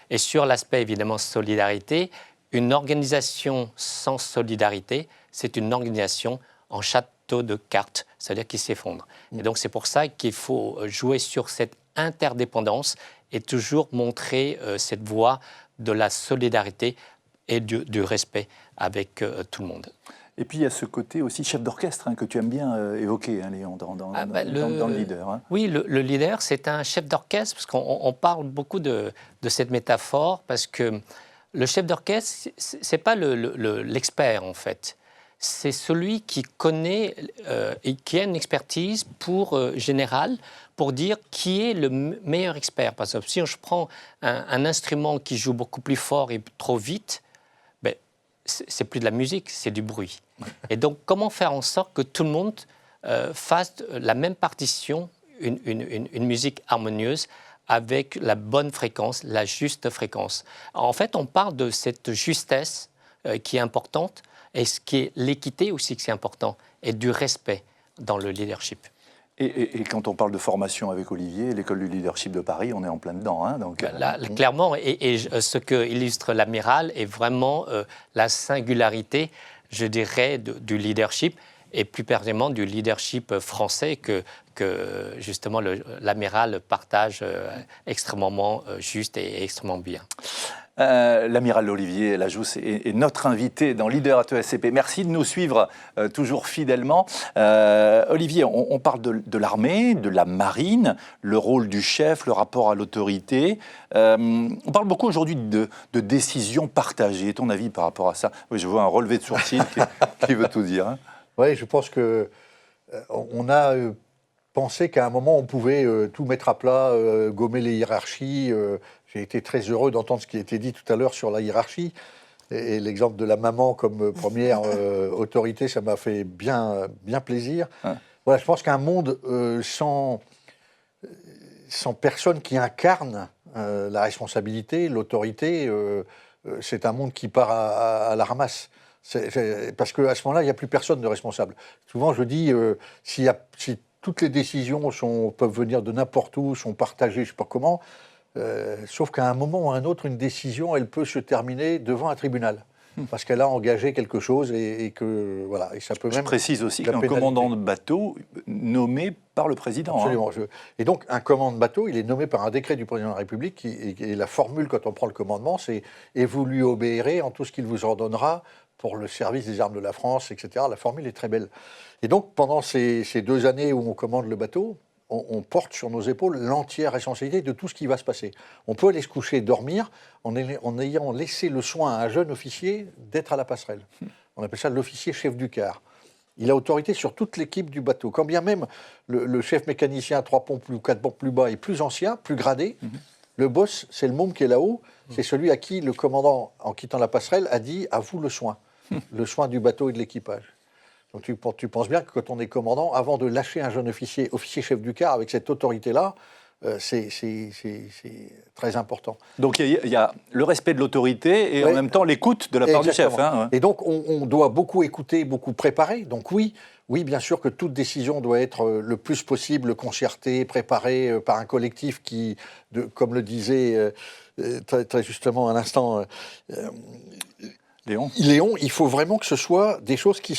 Et sur l'aspect, évidemment, solidarité, une organisation sans solidarité, c'est une organisation en château de cartes, c'est-à-dire qui s'effondre. Et donc, c'est pour ça qu'il faut jouer sur cette interdépendance et toujours montrer cette voie de la solidarité et du respect avec tout le monde. Et puis il y a ce côté aussi chef d'orchestre que tu aimes bien évoquer, Léon, dans le leader. Oui, le leader, c'est un chef d'orchestre, parce qu'on parle beaucoup de cette métaphore, parce que le chef d'orchestre, ce n'est pas l'expert, en fait. c'est celui qui connaît et qui a une expertise générale pour dire qui est le meilleur expert. Parce que si je prends un instrument qui joue beaucoup plus fort et trop vite, ben, c'est plus de la musique, c'est du bruit. Et donc, comment faire en sorte que tout le monde fasse la même partition, une musique harmonieuse, avec la bonne fréquence, la juste fréquence. En fait, on parle de cette justesse qui est importante, et ce qui est l'équité aussi qui est important, et du respect dans le leadership. Et quand on parle de formation avec Olivier, l'école du leadership de Paris, on est en plein dedans. Hein, donc, là, clairement, et ce que illustre l'amiral est vraiment la singularité, je dirais, du leadership, et plus précisément du leadership français que justement l'amiral partage extrêmement juste et extrêmement bien. L'amiral Olivier Lajousse est notre invité dans Leader at ESCP. Merci de nous suivre toujours fidèlement. Olivier, on parle de l'armée, de la marine, le rôle du chef, le rapport à l'autorité. On parle beaucoup aujourd'hui de décisions partagées. Ton avis par rapport à ça? Oui, je vois un relevé de sourcil qui veut tout dire. Hein. Oui, je pense qu'on a pensé qu'à un moment, on pouvait tout mettre à plat, gommer les hiérarchies. J'ai été très heureux d'entendre ce qui a été dit tout à l'heure sur la hiérarchie. Et l'exemple de la maman comme première autorité, ça m'a fait bien plaisir. Ouais. Voilà, je pense qu'un monde sans personne qui incarne la responsabilité, l'autorité, c'est un monde qui part à la ramasse. Parce qu'à ce moment-là, il n'y a plus personne de responsable. Souvent, je dis, si toutes les décisions peuvent venir de n'importe où, sont partagées, je ne sais pas comment, sauf qu'à un moment ou à un autre, une décision, elle peut se terminer devant un tribunal. Parce qu'elle a engagé quelque chose et que voilà, et ça peut même. Je précise aussi qu'un commandant de bateau nommé par le président. Absolument. Hein. Et donc un commandant de bateau, il est nommé par un décret du président de la République et la formule quand on prend le commandement, c'est « et vous lui obéirez en tout ce qu'il vous ordonnera pour le service des armes de la France, etc. » La formule est très belle. Et donc pendant ces 2 années où on commande le bateau, on porte sur nos épaules l'entière responsabilité de tout ce qui va se passer. On peut aller se coucher, dormir, en ayant laissé le soin à un jeune officier d'être à la passerelle. On appelle ça l'officier chef du quart. Il a autorité sur toute l'équipe du bateau. Quand bien même le chef mécanicien 3 pompes ou 4 pompes plus bas est plus ancien, plus gradé, le boss, c'est le môme qui est là-haut, c'est celui à qui le commandant, en quittant la passerelle, a dit « à vous le soin du bateau et de l'équipage ». Donc tu penses bien que quand on est commandant, avant de lâcher un jeune officier chef du quart avec cette autorité-là, c'est très important. Donc il y a le respect de l'autorité et en même temps l'écoute de la part du chef. Hein. Et donc on doit beaucoup écouter, beaucoup préparer. Donc oui, bien sûr que toute décision doit être le plus possible concertée, préparée par un collectif qui, comme le disait très, très justement à l'instant Léon, il faut vraiment que ce soit des choses qui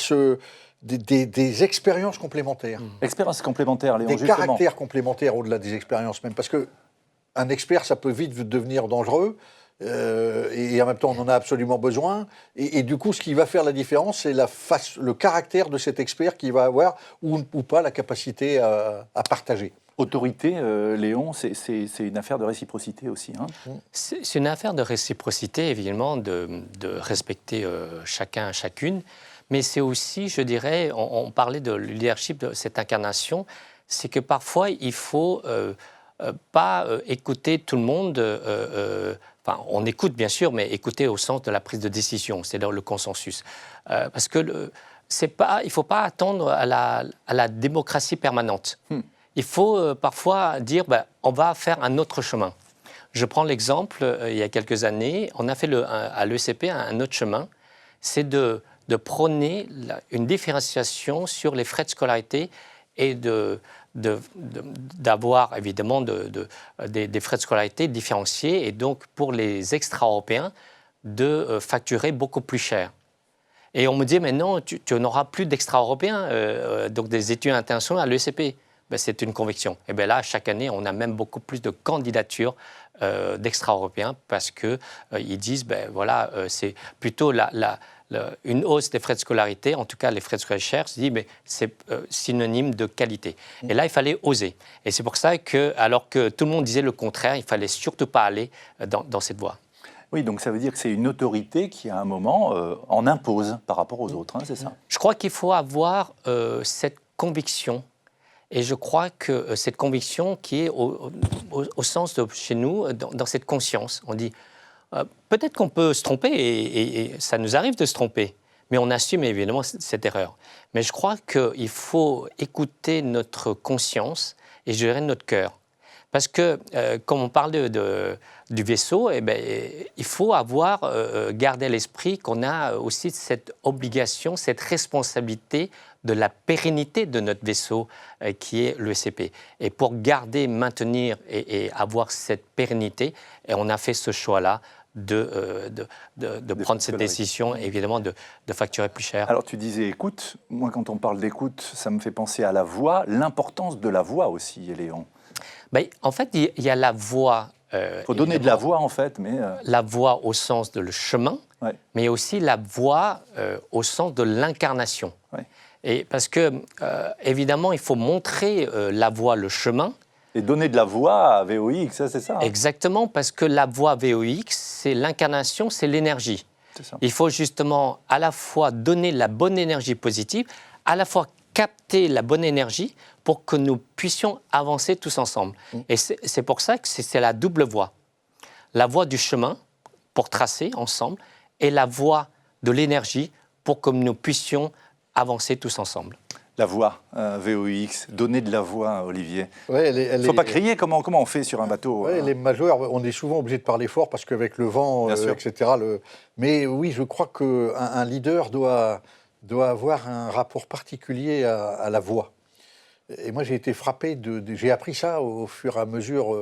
des expériences complémentaires. Expériences complémentaires, Léon, justement. Des caractères complémentaires au-delà des expériences même. Parce qu'un expert, ça peut vite devenir dangereux. Et en même temps, on en a absolument besoin. Et du coup, ce qui va faire la différence, c'est le caractère de cet expert qui va avoir ou pas la capacité à partager. Autorité, Léon, c'est une affaire de réciprocité aussi. Hein. C'est une affaire de réciprocité, évidemment, de respecter chacun, chacune. Mais c'est aussi, je dirais, on parlait de leadership, de cette incarnation, c'est que parfois, il ne faut pas écouter tout le monde. Enfin, on écoute, bien sûr, mais écouter au sens de la prise de décision, c'est-à-dire le consensus. Parce que il ne faut pas attendre à la démocratie permanente. Il faut parfois dire, on va faire un autre chemin. Je prends l'exemple, il y a quelques années, on a fait à l'ESCP un autre chemin, c'est de prôner une différenciation sur les frais de scolarité et d'avoir évidemment des frais de scolarité différenciés et donc pour les extra-européens de facturer beaucoup plus cher. Et on me dit, mais non, tu n'auras plus d'extra-européens, donc des étudiants internationaux à l'ESCP. C'est une conviction. Et bien là, chaque année, on a même beaucoup plus de candidatures d'extra-européens parce qu'ils disent, voilà, c'est plutôt une hausse des frais de scolarité, en tout cas les frais de scolarité chers, mais c'est synonyme de qualité. Et là, il fallait oser. Et c'est pour ça que, alors que tout le monde disait le contraire, il ne fallait surtout pas aller dans cette voie. Oui, donc ça veut dire que c'est une autorité qui, à un moment, en impose par rapport aux autres, hein, c'est ça? Je crois qu'il faut avoir cette conviction. Et je crois que cette conviction qui est au sens de chez nous, dans cette conscience, on dit peut-être qu'on peut se tromper et ça nous arrive de se tromper, mais on assume évidemment cette erreur. Mais je crois qu'il faut écouter notre conscience et gérer notre cœur. Parce que, comme on parle du vaisseau, eh ben, il faut garder à l'esprit qu'on a aussi cette obligation, cette responsabilité de la pérennité de notre vaisseau qui est l'ESCP. Et pour garder, maintenir et avoir cette pérennité, et on a fait ce choix-là de prendre cette décision, évidemment, de facturer plus cher. Alors tu disais écoute, moi quand on parle d'écoute, ça me fait penser à la voix, l'importance de la voix aussi, Léon. Ben, en fait, il y a la voix. Il faut donner de la voix en fait, mais... La voix au sens de le chemin, ouais. mais aussi la voix au sens de l'incarnation. Ouais. Et parce que, évidemment, il faut montrer la voie, le chemin. Et donner de la voix à VOX, ça, c'est ça. Hein. Exactement, parce que la voie VOX, c'est l'incarnation, c'est l'énergie. C'est ça. Il faut justement à la fois donner la bonne énergie positive, à la fois capter la bonne énergie pour que nous puissions avancer tous ensemble. Et c'est pour ça que c'est la double voie. La voie du chemin, pour tracer ensemble, et la voie de l'énergie, pour que nous puissions avancer tous ensemble. La voix, VOX, donner de la voix, Olivier. Ouais, Il ne faut pas crier, comment on fait sur un bateau? Ouais, les majeurs, on est souvent obligé de parler fort parce qu'avec le vent, etc. Mais oui, je crois qu'un leader doit avoir un rapport particulier à la voix. Et moi, j'ai été frappé, j'ai appris ça au fur et à mesure,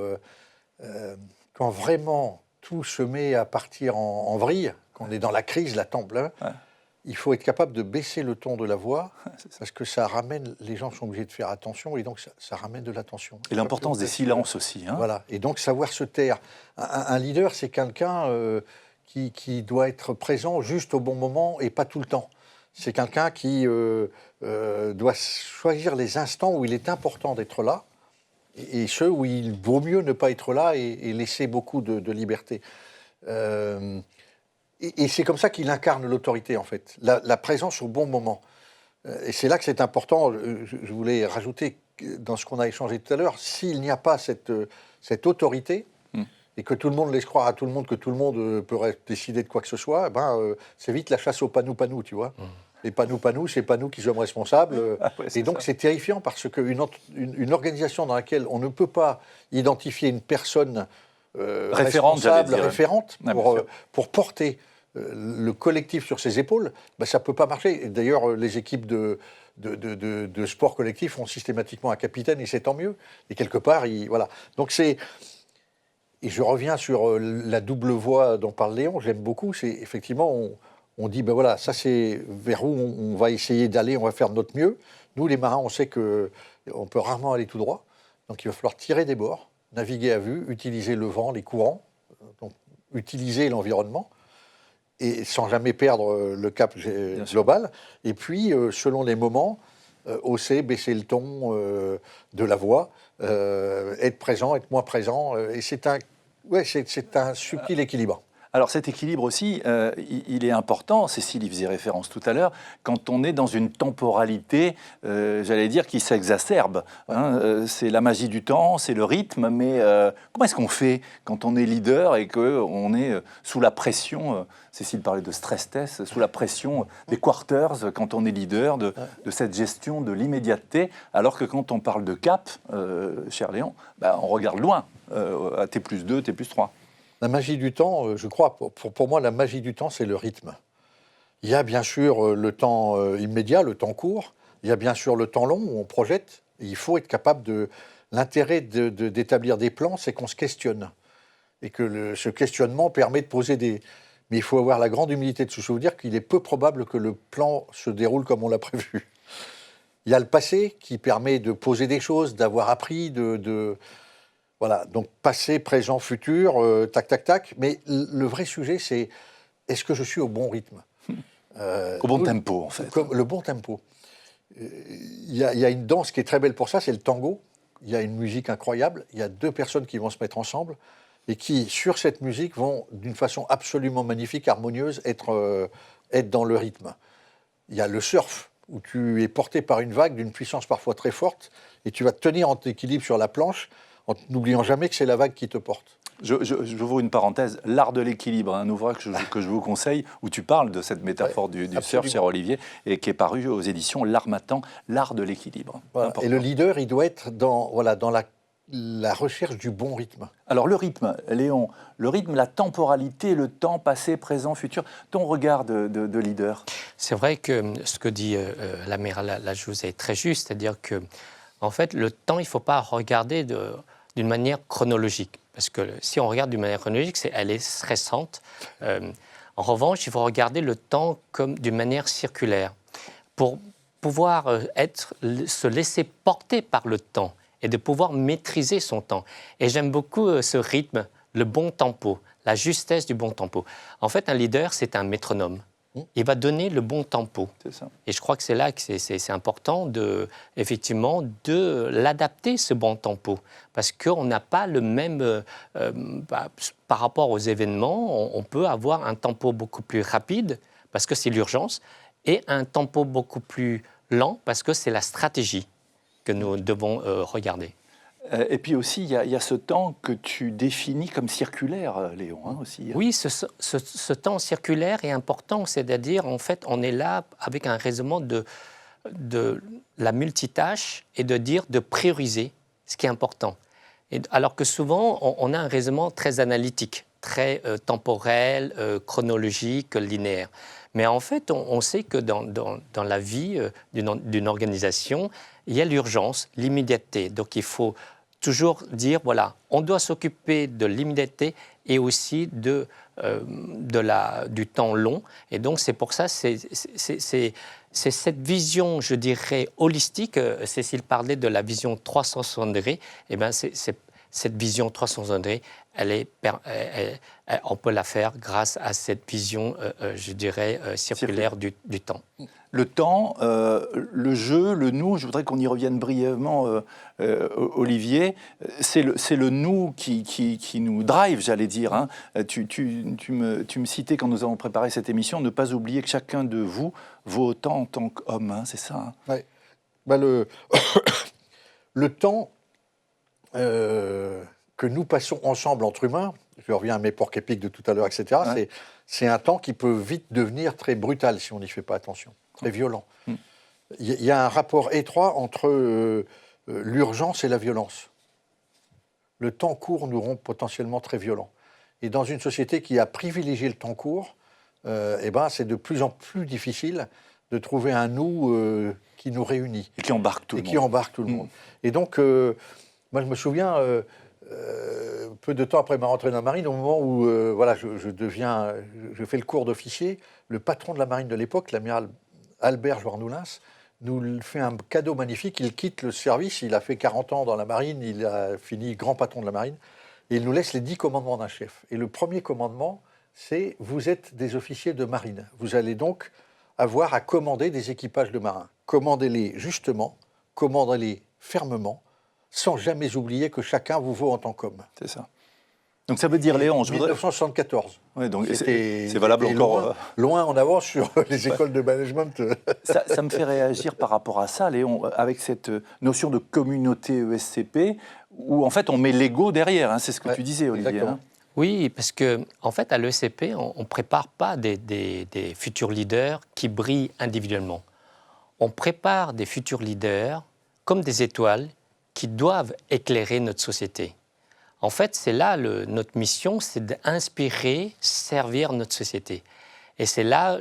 quand vraiment tout se met à partir en vrille, quand on est dans la crise, la temble, hein, il faut être capable de baisser le ton de la voix, parce que ça ramène, les gens sont obligés de faire attention, et donc ça ramène de l'attention. Et l'importance des silences aussi. Hein. Voilà, et donc savoir se taire. Un leader, c'est quelqu'un qui doit être présent juste au bon moment et pas tout le temps. C'est quelqu'un qui doit choisir les instants où il est important d'être là, et ceux où il vaut mieux ne pas être là et laisser beaucoup de liberté. Et c'est comme ça qu'il incarne l'autorité, en fait. La présence au bon moment. Et c'est là que c'est important. Je voulais rajouter, dans ce qu'on a échangé tout à l'heure, s'il n'y a pas cette autorité, et que tout le monde laisse croire à tout le monde que tout le monde peut décider de quoi que ce soit, c'est vite la chasse au panou, tu vois. Les panou, c'est pas nous qui sommes responsables. Et donc, c'est terrifiant, parce qu'une organisation dans laquelle on ne peut pas identifier une personne référente pour porter le collectif sur ses épaules, ça ne peut pas marcher. Et d'ailleurs, les équipes de sport collectif ont systématiquement un capitaine, et c'est tant mieux. Et quelque part, voilà. Donc et je reviens sur la double voie dont parle Léon, j'aime beaucoup. C'est effectivement, on dit, voilà, ça c'est vers où on va essayer d'aller, on va faire de notre mieux. Nous, les marins, on sait qu'on peut rarement aller tout droit. Donc il va falloir tirer des bords, naviguer à vue, utiliser le vent, les courants, donc utiliser l'environnement, et sans jamais perdre le cap global. Et puis, selon les moments, hausser, baisser le ton de la voix, être présent, être moins présent. Et c'est un subtil équilibre. Alors cet équilibre aussi, il est important, Cécile y faisait référence tout à l'heure, quand on est dans une temporalité, j'allais dire, qui s'exacerbe. Hein, c'est la magie du temps, c'est le rythme, mais comment est-ce qu'on fait quand on est leader et qu'on est sous la pression, Cécile parlait de stress test, sous la pression des quarters, quand on est leader, de cette gestion de l'immédiateté, alors que quand on parle de cap, cher Léon, on regarde loin, à T+2, T+3. La magie du temps, je crois, pour moi, la magie du temps, c'est le rythme. Il y a bien sûr le temps immédiat, le temps court. Il y a bien sûr le temps long où on projette. Et il faut être capable de... L'intérêt d'établir des plans, c'est qu'on se questionne. Et que ce questionnement permet de poser des... Mais il faut avoir la grande humilité de se souvenir qu'il est peu probable que le plan se déroule comme on l'a prévu. Il y a le passé qui permet de poser des choses, d'avoir appris, Voilà, donc passé, présent, futur, tac, tac, tac. Mais le vrai sujet, c'est est-ce que je suis au bon rythme, au bon tempo, en fait. Le bon tempo. Il y a une danse qui est très belle pour ça, c'est le tango. Il y a une musique incroyable. Il y a deux personnes qui vont se mettre ensemble. et qui, sur cette musique, vont d'une façon absolument magnifique, harmonieuse, être dans le rythme. Il y a le surf, où tu es porté par une vague d'une puissance parfois très forte, et tu vas te tenir en équilibre sur la planche, en n'oubliant jamais que c'est la vague qui te porte. J'ouvre une parenthèse, L'Art de l'équilibre, un ouvrage que je vous conseille, où tu parles de cette métaphore du surf, cher Olivier, et qui est paru aux éditions L'Harmattan, L'Art de l'équilibre. Voilà. Et le leader, il doit être dans la recherche du bon rythme. Alors le rythme, Léon, le rythme, la temporalité, le temps passé, présent, futur, ton regard de leader. C'est vrai que ce que dit l'amiral Lajouz est très juste, c'est-à-dire que en fait, le temps, il ne faut pas regarder d'une manière chronologique. Parce que si on regarde d'une manière chronologique, elle est stressante. En revanche, il faut regarder le temps comme d'une manière circulaire. Pour pouvoir se laisser porter par le temps et de pouvoir maîtriser son temps. Et j'aime beaucoup ce rythme, le bon tempo, la justesse du bon tempo. En fait, un leader, c'est un métronome. Il va donner le bon tempo. C'est ça. Et je crois que c'est là que c'est important effectivement de l'adapter, ce bon tempo. Parce qu'on n'a pas le même... par rapport aux événements, on peut avoir un tempo beaucoup plus rapide, parce que c'est l'urgence, et un tempo beaucoup plus lent, parce que c'est la stratégie que nous devons regarder. Et puis aussi, il y a ce temps que tu définis comme circulaire, Léon, aussi. Oui, ce temps circulaire est important, c'est-à-dire, en fait, on est là avec un raisonnement de la multitâche et de prioriser ce qui est important. Alors que souvent, on a un raisonnement très analytique, très temporel, chronologique, linéaire. Mais en fait, on sait que dans la vie d'une organisation, il y a l'urgence, l'immédiateté. Donc, il faut toujours dire, voilà, on doit s'occuper de l'immédiateté et aussi du temps long. Et donc, c'est pour ça, c'est cette vision, je dirais, holistique. Cécile parlait de la vision 360 degrés. Eh bien, cette vision 360 degrés, on peut la faire grâce à cette vision, je dirais, circulaire du temps. Le temps, le jeu, le nous, je voudrais qu'on y revienne brièvement, Olivier. C'est le nous qui nous drive, j'allais dire. Hein. Tu me citais quand nous avons préparé cette émission, ne pas oublier que chacun de vous vaut autant en tant qu'homme, hein, c'est ça, hein. Ouais. Le temps que nous passons ensemble entre humains, je reviens à mes porcs épiques de tout à l'heure, etc., ouais. C'est un temps qui peut vite devenir très brutal si on n'y fait pas attention, très violent. Il y a un rapport étroit entre l'urgence et la violence. Le temps court nous rend potentiellement très violents. Et dans une société qui a privilégié le temps court, c'est de plus en plus difficile de trouver un nous qui nous réunit. Et qui embarque tout le monde. Et donc, moi je me souviens, peu de temps après ma rentrée dans la marine, au moment où je fais le cours d'officier, le patron de la marine de l'époque, l'amiral Albert Joarnoulins, nous fait un cadeau magnifique. Il quitte le service, il a fait 40 ans dans la marine, il a fini grand patron de la marine, et il nous laisse les 10 commandements d'un chef. Et le premier commandement, c'est « Vous êtes des officiers de marine. Vous allez donc avoir à commander des équipages de marins. Commandez-les justement, commandez-les fermement, sans jamais oublier que chacun vous vaut en tant qu'homme. » C'est ça. Donc ça veut dire, Léon, je voudrais... 1974. Oui, donc c'est valable encore... Loin en avance sur les écoles de management. Ça me fait réagir par rapport à ça, Léon, avec cette notion de communauté ESCP, où en fait on met l'ego derrière, hein, c'est ce que tu disais, Olivier. Hein. Oui, parce qu'en fait, à l'ESCP, on ne prépare pas des futurs leaders qui brillent individuellement. On prépare des futurs leaders comme des étoiles qui doivent éclairer notre société. En fait, c'est là notre mission, c'est d'inspirer, servir notre société. Et c'est là,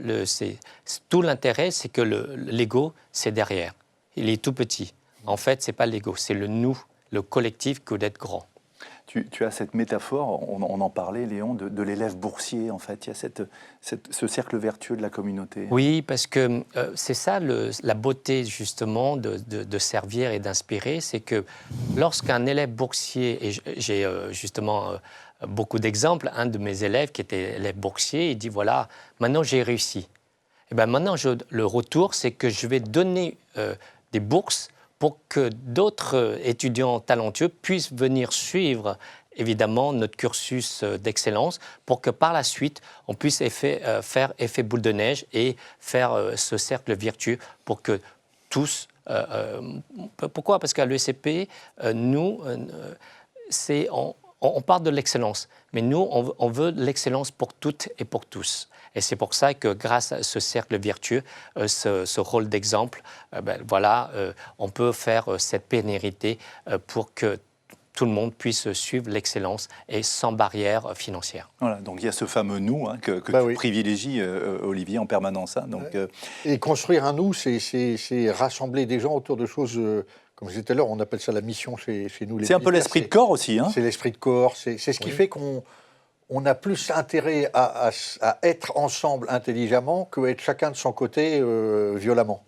tout l'intérêt, c'est que l'ego, c'est derrière. Il est tout petit. En fait, ce n'est pas l'ego, c'est le nous, le collectif que d'être grand. Tu as cette métaphore, on en parlait, Léon, de l'élève boursier, en fait. Il y a ce cercle vertueux de la communauté. Oui, parce que c'est ça la beauté, justement, de servir et d'inspirer, c'est que lorsqu'un élève boursier, et j'ai justement beaucoup d'exemples, un de mes élèves qui était élève boursier, il dit, voilà, maintenant j'ai réussi. Et bien maintenant, le retour, c'est que je vais donner des bourses pour que d'autres étudiants talentueux puissent venir suivre évidemment notre cursus d'excellence pour que par la suite, on puisse faire effet boule de neige et faire ce cercle vertueux pour que tous... pourquoi? Parce qu'à l'ESCP, nous, on parle de l'excellence, mais nous, on veut l'excellence pour toutes et pour tous. Et c'est pour ça que grâce à ce cercle vertueux, ce rôle d'exemple, on peut faire cette pénérité pour que tout le monde puisse suivre l'excellence et sans barrière financière. Voilà, donc il y a ce fameux nous que tu privilégies, Olivier, en permanence. Et construire un nous, c'est rassembler des gens autour de choses, comme je disais tout à l'heure, on appelle ça la mission chez nous. C'est un peu l'esprit de corps aussi. C'est l'esprit de corps, c'est ce qui fait qu'on a plus intérêt à être ensemble intelligemment que être chacun de son côté violemment.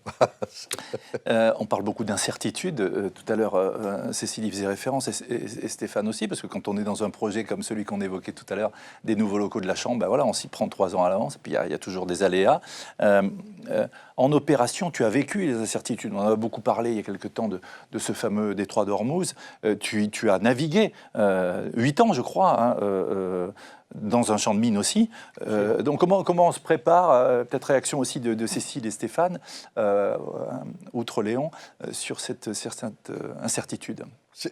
On parle beaucoup d'incertitude. Tout à l'heure, Cécile y faisait référence et Stéphane aussi, parce que quand on est dans un projet comme celui qu'on évoquait tout à l'heure, des nouveaux locaux de la Chambre, on s'y prend 3 ans à l'avance, et puis il y a toujours des aléas. En opération, tu as vécu les incertitudes. On en a beaucoup parlé il y a quelque temps de ce fameux détroit d'Ormuz. Tu as navigué 8 ans, je crois, dans un champ de mine aussi. Donc comment on se prépare, peut-être réaction aussi de Cécile et Stéphane, outre Léon, sur cette incertitude.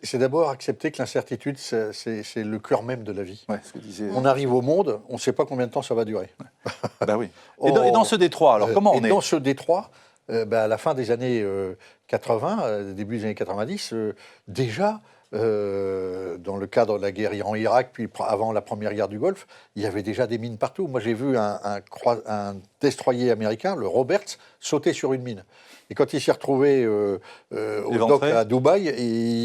C'est d'abord accepter que l'incertitude, c'est le cœur même de la vie. Ouais, ce que disait... On arrive au monde, on ne sait pas combien de temps ça va durer. Ouais. Bah oui. Et dans ce détroit, alors comment on est? Dans ce détroit, à la fin des années 80, début des années 90, déjà, dans le cadre de la guerre Iran-Irak, puis avant la première guerre du Golfe, il y avait déjà des mines partout. Moi, j'ai vu un destroyer américain, le Roberts, sauter sur une mine. Et quand il s'est retrouvé au dock à Dubaï,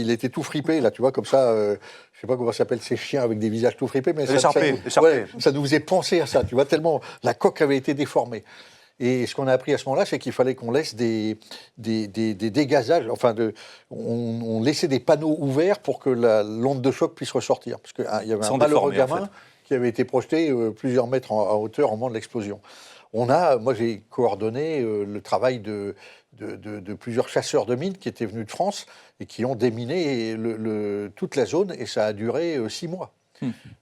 il était tout fripé, là, tu vois, comme ça. Je ne sais pas comment s'appellent ces chiens avec des visages tout fripés, mais ça nous faisait penser à ça, tu vois, tellement la coque avait été déformée. Et ce qu'on a appris à ce moment-là, c'est qu'il fallait qu'on laisse des dégazages, on laissait des panneaux ouverts pour que l'onde de choc puisse ressortir. Parce qu'il y avait un malheureux gamin qui avait été projeté plusieurs mètres en hauteur au moment de l'explosion. Moi j'ai coordonné le travail de plusieurs chasseurs de mines qui étaient venus de France et qui ont déminé toute la zone, et ça a duré 6 mois.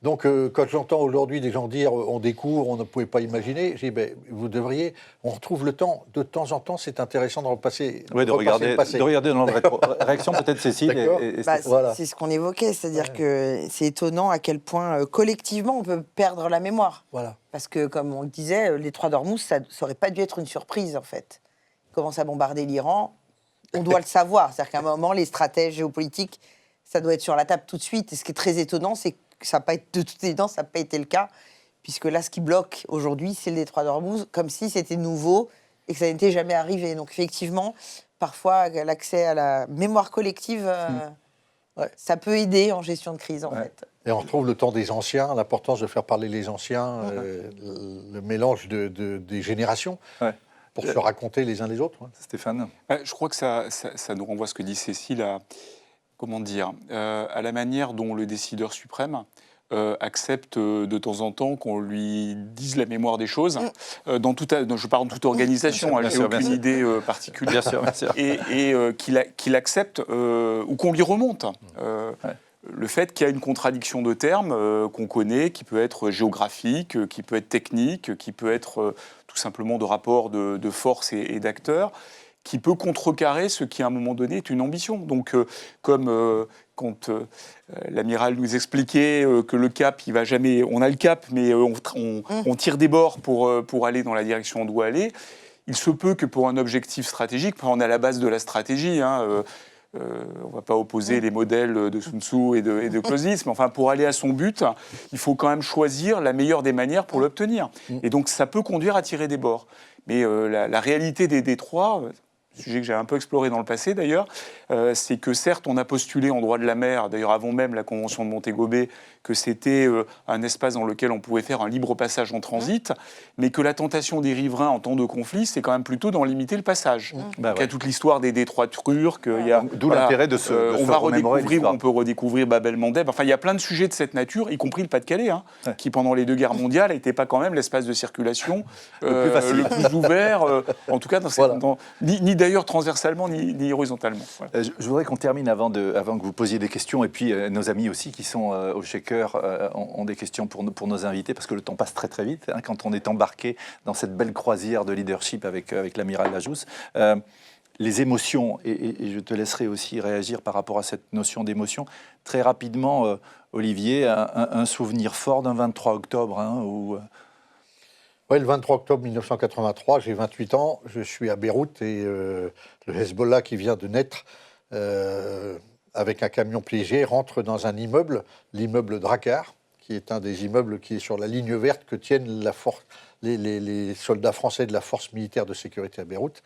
Donc, quand j'entends aujourd'hui des gens dire on découvre, on ne pouvait pas imaginer, je dis vous devriez, on retrouve le temps, de temps en temps, c'est intéressant de repasser. Oui, de regarder dans la réaction, peut-être Cécile. Voilà. C'est ce qu'on évoquait, c'est-à-dire que c'est étonnant à quel point collectivement on peut perdre la mémoire. Voilà. Parce que, comme on le disait, les détroit d'Ormuz, ça n'aurait pas dû être une surprise en fait. Ils commencent à bombarder l'Iran, on doit le savoir, c'est-à-dire qu'à un moment, les stratèges géopolitiques, ça doit être sur la table tout de suite. Et ce qui est très étonnant, c'est que ça n'a pas été, de toute évidence, ça n'a pas été le cas, puisque là, ce qui bloque aujourd'hui, c'est le détroit d'Ormuz, comme si c'était nouveau et que ça n'était jamais arrivé. Donc effectivement, parfois, l'accès à la mémoire collective, ça peut aider en gestion de crise, en fait. Et on retrouve le temps des anciens, l'importance de faire parler les anciens, le mélange des générations, pour se raconter les uns les autres. Stéphane? Je crois que ça nous renvoie à ce que dit Cécile, à la manière dont le décideur suprême accepte de temps en temps qu'on lui dise la mémoire des choses. Je parle de toute organisation, je n'ai aucune idée particulière. Bien sûr. Et qu'il accepte ou qu'on lui remonte. Le fait qu'il y a une contradiction de termes qu'on connaît, qui peut être géographique, qui peut être technique, qui peut être tout simplement de rapport de force et d'acteurs, qui peut contrecarrer ce qui, à un moment donné, est une ambition. Donc, comme quand l'amiral nous expliquait que le cap, il va jamais... On a le cap, mais on tire des bords pour aller dans la direction où on doit aller. Il se peut que pour un objectif stratégique, on est à la base de la stratégie, on ne va pas opposer les modèles de Sun Tzu et de Clausewitz, mais enfin, pour aller à son but, il faut quand même choisir la meilleure des manières pour l'obtenir. Et donc, ça peut conduire à tirer des bords. Mais la réalité des détroits... sujet que j'ai un peu exploré dans le passé d'ailleurs, c'est que certes on a postulé en droit de la mer, d'ailleurs avant même la Convention de Montego Bay, que c'était un espace dans lequel on pouvait faire un libre passage en transit, mais que la tentation des riverains en temps de conflit, c'est quand même plutôt d'en limiter le passage. Il y a toute l'histoire des détroits turcs, d'où l'intérêt de on va redécouvrir, on peut redécouvrir Bab el-Mandeb, enfin il y a plein de sujets de cette nature, y compris le Pas-de-Calais, qui pendant les 2 guerres mondiales n'était pas quand même l'espace de circulation le plus ouvert, en tout cas ni d'ailleurs transversalement ni horizontalement. Voilà. Je voudrais qu'on termine avant que vous posiez des questions, et puis nos amis aussi qui sont au shaker ont des questions pour nos invités, parce que le temps passe très très vite hein, quand on est embarqué dans cette belle croisière de leadership avec l'amiral Lajous. Les émotions, et je te laisserai aussi réagir par rapport à cette notion d'émotion. Très rapidement, Olivier, un souvenir fort d'un 23 octobre hein, où... Oui, le 23 octobre 1983, j'ai 28 ans, je suis à Beyrouth et le Hezbollah qui vient de naître avec un camion piégé rentre dans un immeuble, l'immeuble Drakkar, qui est un des immeubles qui est sur la ligne verte que tiennent les soldats français de la force militaire de sécurité à Beyrouth.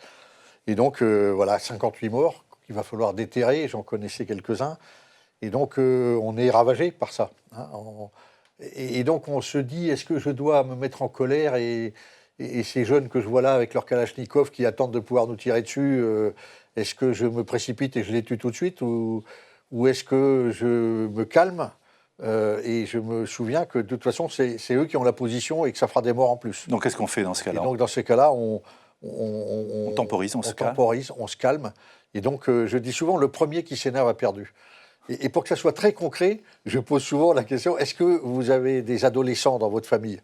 Et donc, voilà, 58 morts qu'il va falloir déterrer, j'en connaissais quelques-uns. Et donc, on est ravagé par ça. Hein, et donc, on se dit, est-ce que je dois me mettre en colère et ces jeunes que je vois là avec leur Kalachnikov qui attendent de pouvoir nous tirer dessus, est-ce que je me précipite et je les tue tout de suite ou est-ce que je me calme et je me souviens que de toute façon, c'est eux qui ont la position et que ça fera des morts en plus. Donc, qu'est-ce qu'on fait dans ce cas-là? Et donc, dans ces cas-là, on temporise, on se calme. Et donc, je dis souvent, le premier qui s'énerve a perdu. Et pour que ça soit très concret, je pose souvent la question, est-ce que vous avez des adolescents dans votre famille?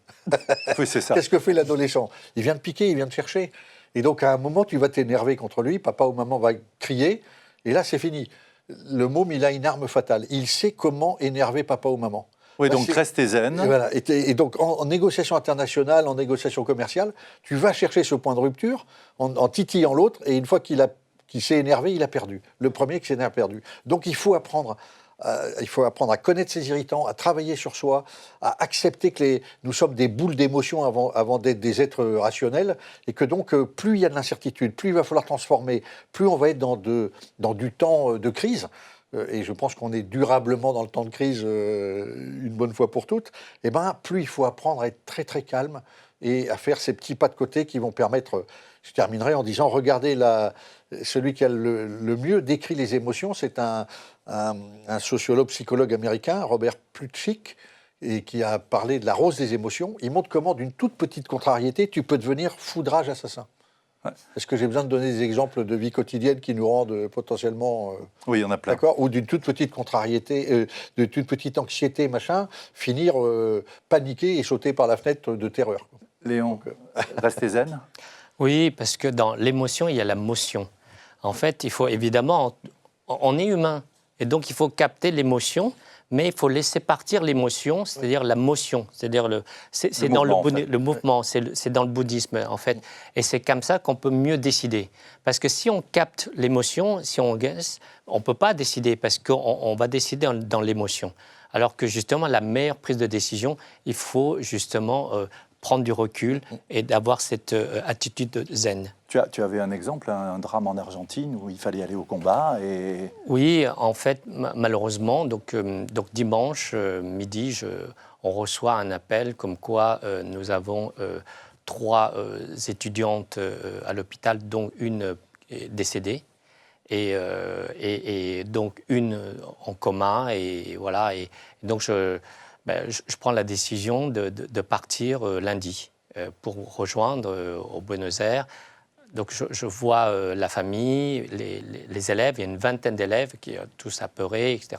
Oui, c'est ça. Qu'est-ce que fait l'adolescent? Il vient de piquer, il vient de chercher. Et donc, à un moment, tu vas t'énerver contre lui, papa ou maman va crier, et là, c'est fini. Le môme, il a une arme fatale. Il sait comment énerver papa ou maman. Oui, donc restez zen. Et, voilà. Et donc, en négociation internationale, en négociation commerciale, tu vas chercher ce point de rupture en titillant l'autre, et une fois qu'il s'est énervé, il a perdu. Le premier qui s'énerve a perdu. Donc, il faut apprendre à connaître ses irritants, à travailler sur soi, à accepter que nous sommes des boules d'émotions avant d'être des êtres rationnels, et que donc, plus il y a de l'incertitude, plus il va falloir transformer, plus on va être dans du temps de crise, et je pense qu'on est durablement dans le temps de crise une bonne fois pour toutes, et plus il faut apprendre à être très très calme et à faire ces petits pas de côté qui vont permettre... Je terminerai en disant, regardez, celui qui a le mieux décrit les émotions, c'est un sociologue, psychologue américain, Robert Plutchik, et qui a parlé de la rose des émotions. Il montre comment, d'une toute petite contrariété, tu peux devenir foudrage assassin. Ouais. Est-ce que j'ai besoin de donner des exemples de vie quotidienne qui nous rendent potentiellement... oui, il y en a plein. D'accord. Ou d'une toute petite contrariété, d'une toute petite anxiété, finir paniquer et sauter par la fenêtre de terreur. Léon, restez zen. Oui, parce que dans l'émotion, il y a la motion. En fait, il faut évidemment... On est humain, et donc il faut capter l'émotion, mais il faut laisser partir l'émotion, c'est-à-dire la motion. C'est-à-dire c'est dans le mouvement, c'est dans le bouddhisme, en fait. Et c'est comme ça qu'on peut mieux décider. Parce que si on capte l'émotion, si on guesse, on ne peut pas décider, parce qu'on va décider dans l'émotion. Alors que justement, la meilleure prise de décision, il faut justement... prendre du recul et d'avoir cette attitude zen. Tu avais un exemple, un drame en Argentine où il fallait aller au combat et... Oui, en fait, malheureusement, donc dimanche midi, on reçoit un appel comme quoi nous avons 3 étudiantes à l'hôpital, dont une est décédée. Et donc une en coma, et voilà. Et donc je prends la décision de partir lundi pour rejoindre au Buenos Aires. Donc je vois la famille, les élèves, il y a une vingtaine d'élèves qui sont tous apeurés, etc.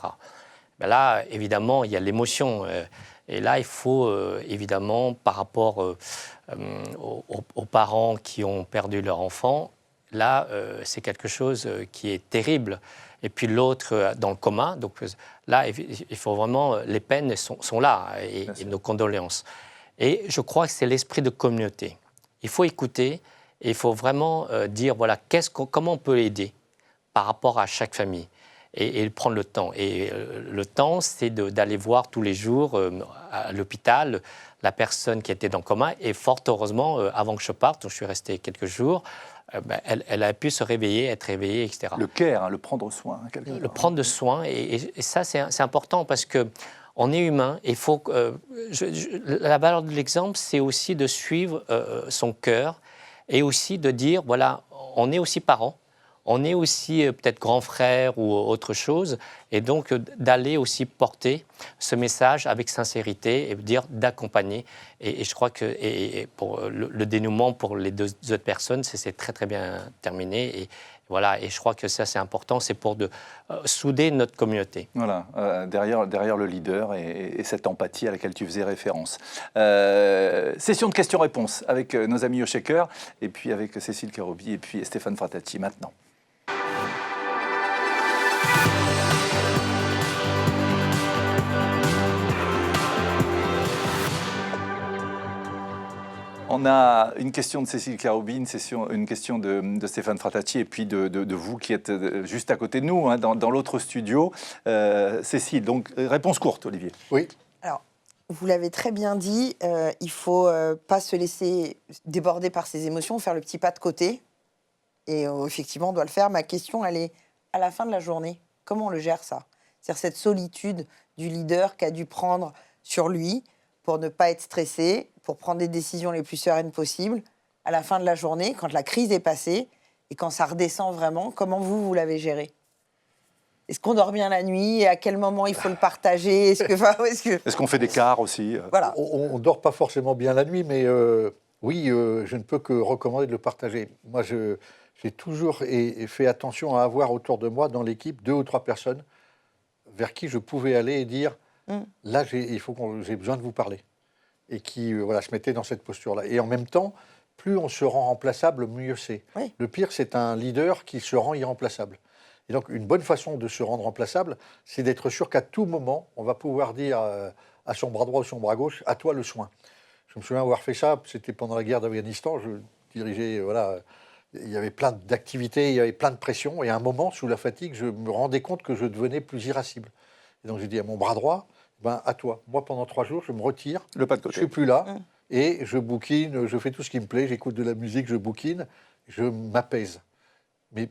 Ben là, évidemment, il y a l'émotion. Et là, il faut évidemment, par rapport aux parents qui ont perdu leur enfant, là, c'est quelque chose qui est terrible. Et puis l'autre dans le coma. Donc là, il faut vraiment... Les peines sont là, et nos condoléances. Et je crois que c'est l'esprit de communauté. Il faut écouter, et il faut vraiment dire, voilà, comment on peut aider par rapport à chaque famille, et prendre le temps. Et le temps, c'est d'aller voir tous les jours à l'hôpital la personne qui était dans le coma. Et fort heureusement, avant que je parte, je suis resté quelques jours, elle a pu se réveiller, être réveillée, etc. Le care, le prendre soin. Le prendre soin, et ça, c'est important parce qu'on est humain. Et faut, la valeur de l'exemple, c'est aussi de suivre son cœur, et aussi de dire, voilà, on est aussi parents, on est aussi peut-être grand frère ou autre chose, et donc d'aller aussi porter. ce message avec sincérité et dire d'accompagner. Et je crois que et pour le dénouement pour les deux autres personnes, c'est très très bien terminé. Et voilà, et je crois que ça c'est important, c'est pour souder notre communauté. Voilà, derrière le leader et cette empathie à laquelle tu faisais référence. Session de questions-réponses avec nos amis au Shaker, et puis avec Cécile Karoubi et puis Stéphane Fratacci maintenant. On a une question de Cécile Karoubi, une question de Stéphane Fratacci et puis de vous qui êtes juste à côté de nous, hein, dans l'autre studio. Cécile, donc réponse courte, Olivier. Oui. Alors, vous l'avez très bien dit, il ne faut pas se laisser déborder par ses émotions, faire le petit pas de côté. Et effectivement, on doit le faire. Ma question, elle est à la fin de la journée. Comment on le gère, ça? C'est-à-dire cette solitude du leader qu'a dû prendre sur lui pour ne pas être stressé, pour prendre des décisions les plus sereines possibles. À la fin de la journée, quand la crise est passée et quand ça redescend vraiment, comment vous l'avez géré? Est-ce qu'on dort bien la nuit? Et à quel moment il faut le partager? Est-ce qu'on fait des quarts aussi? Voilà. On ne dort pas forcément bien la nuit, mais oui, je ne peux que recommander de le partager. Moi, j'ai toujours fait attention à avoir autour de moi, dans l'équipe, 2 ou 3 personnes vers qui je pouvais aller et dire là, j'ai besoin de vous parler. Et qui se mettaient dans cette posture-là. Et en même temps, plus on se rend remplaçable, mieux c'est. Oui. Le pire, c'est un leader qui se rend irremplaçable. Et donc, une bonne façon de se rendre remplaçable, c'est d'être sûr qu'à tout moment, on va pouvoir dire à son bras droit ou son bras gauche, à toi le soin. Je me souviens avoir fait ça, c'était pendant la guerre d'Afghanistan, je dirigeais, il y avait plein d'activités, il y avait plein de pression, et à un moment, sous la fatigue, je me rendais compte que je devenais plus irascible. Et donc j'ai dit à mon bras droit, à toi. Moi, pendant 3 jours, je me retire, le pas de côté. Je ne suis plus là, et je bouquine, je fais tout ce qui me plaît, j'écoute de la musique, je bouquine, je m'apaise. Mais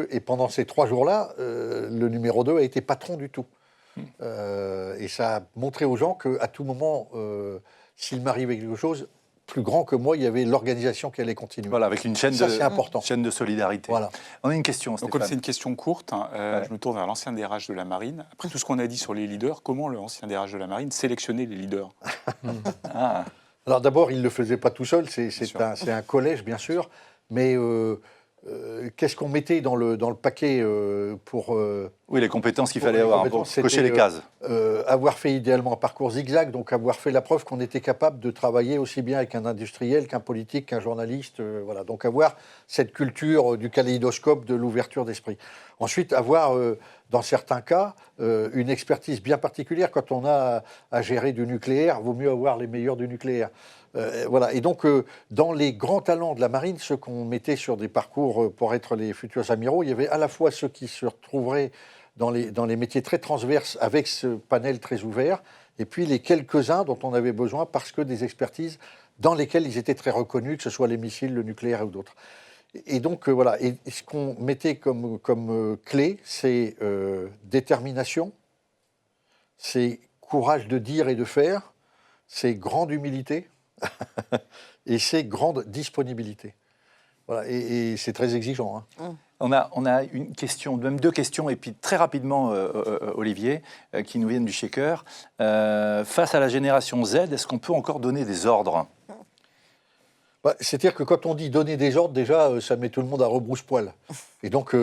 et pendant ces 3 jours-là, le numéro 2 a été patron du tout. Et ça a montré aux gens qu'à tout moment, s'il m'arrivait quelque chose, plus grand que moi, il y avait l'organisation qui allait continuer. Voilà, avec une chaîne, c'est important. Chaîne de solidarité. Voilà. On a une question, Stéphane. Donc, comme c'est une question courte, je me tourne vers l'ancien DRH de la Marine. Après tout ce qu'on a dit sur les leaders, comment l'ancien DRH de la Marine sélectionnait les leaders? Alors d'abord, il ne le faisait pas tout seul, c'est un collège, bien sûr, mais qu'est-ce qu'on mettait dans le paquet pour... oui, les compétences qu'il fallait avoir pour cocher les cases. Avoir fait idéalement un parcours zigzag, donc avoir fait la preuve qu'on était capable de travailler aussi bien avec un industriel qu'un politique, qu'un journaliste. Voilà. Donc avoir cette culture du kaléidoscope, de l'ouverture d'esprit. Ensuite, avoir, dans certains cas, une expertise bien particulière. Quand on a à gérer du nucléaire, il vaut mieux avoir les meilleurs du nucléaire. Voilà. Et donc, dans les grands talents de la marine, ceux qu'on mettait sur des parcours pour être les futurs amiraux, il y avait à la fois ceux qui se retrouveraient dans les métiers très transverses avec ce panel très ouvert, et puis les quelques-uns dont on avait besoin parce que des expertises dans lesquelles ils étaient très reconnus, que ce soit les missiles, le nucléaire ou d'autres. Et donc, voilà. Et ce qu'on mettait comme clé, c'est détermination, c'est courage de dire et de faire, c'est grande humilité, et c'est grande disponibilité. Voilà, et c'est très exigeant. Hein. On a une question, même 2 questions, et puis très rapidement, Olivier, qui nous viennent du Shaker. Face à la génération Z, est-ce qu'on peut encore donner des ordres? C'est-à-dire que quand on dit donner des ordres, déjà, ça met tout le monde à rebrousse-poil. Et donc,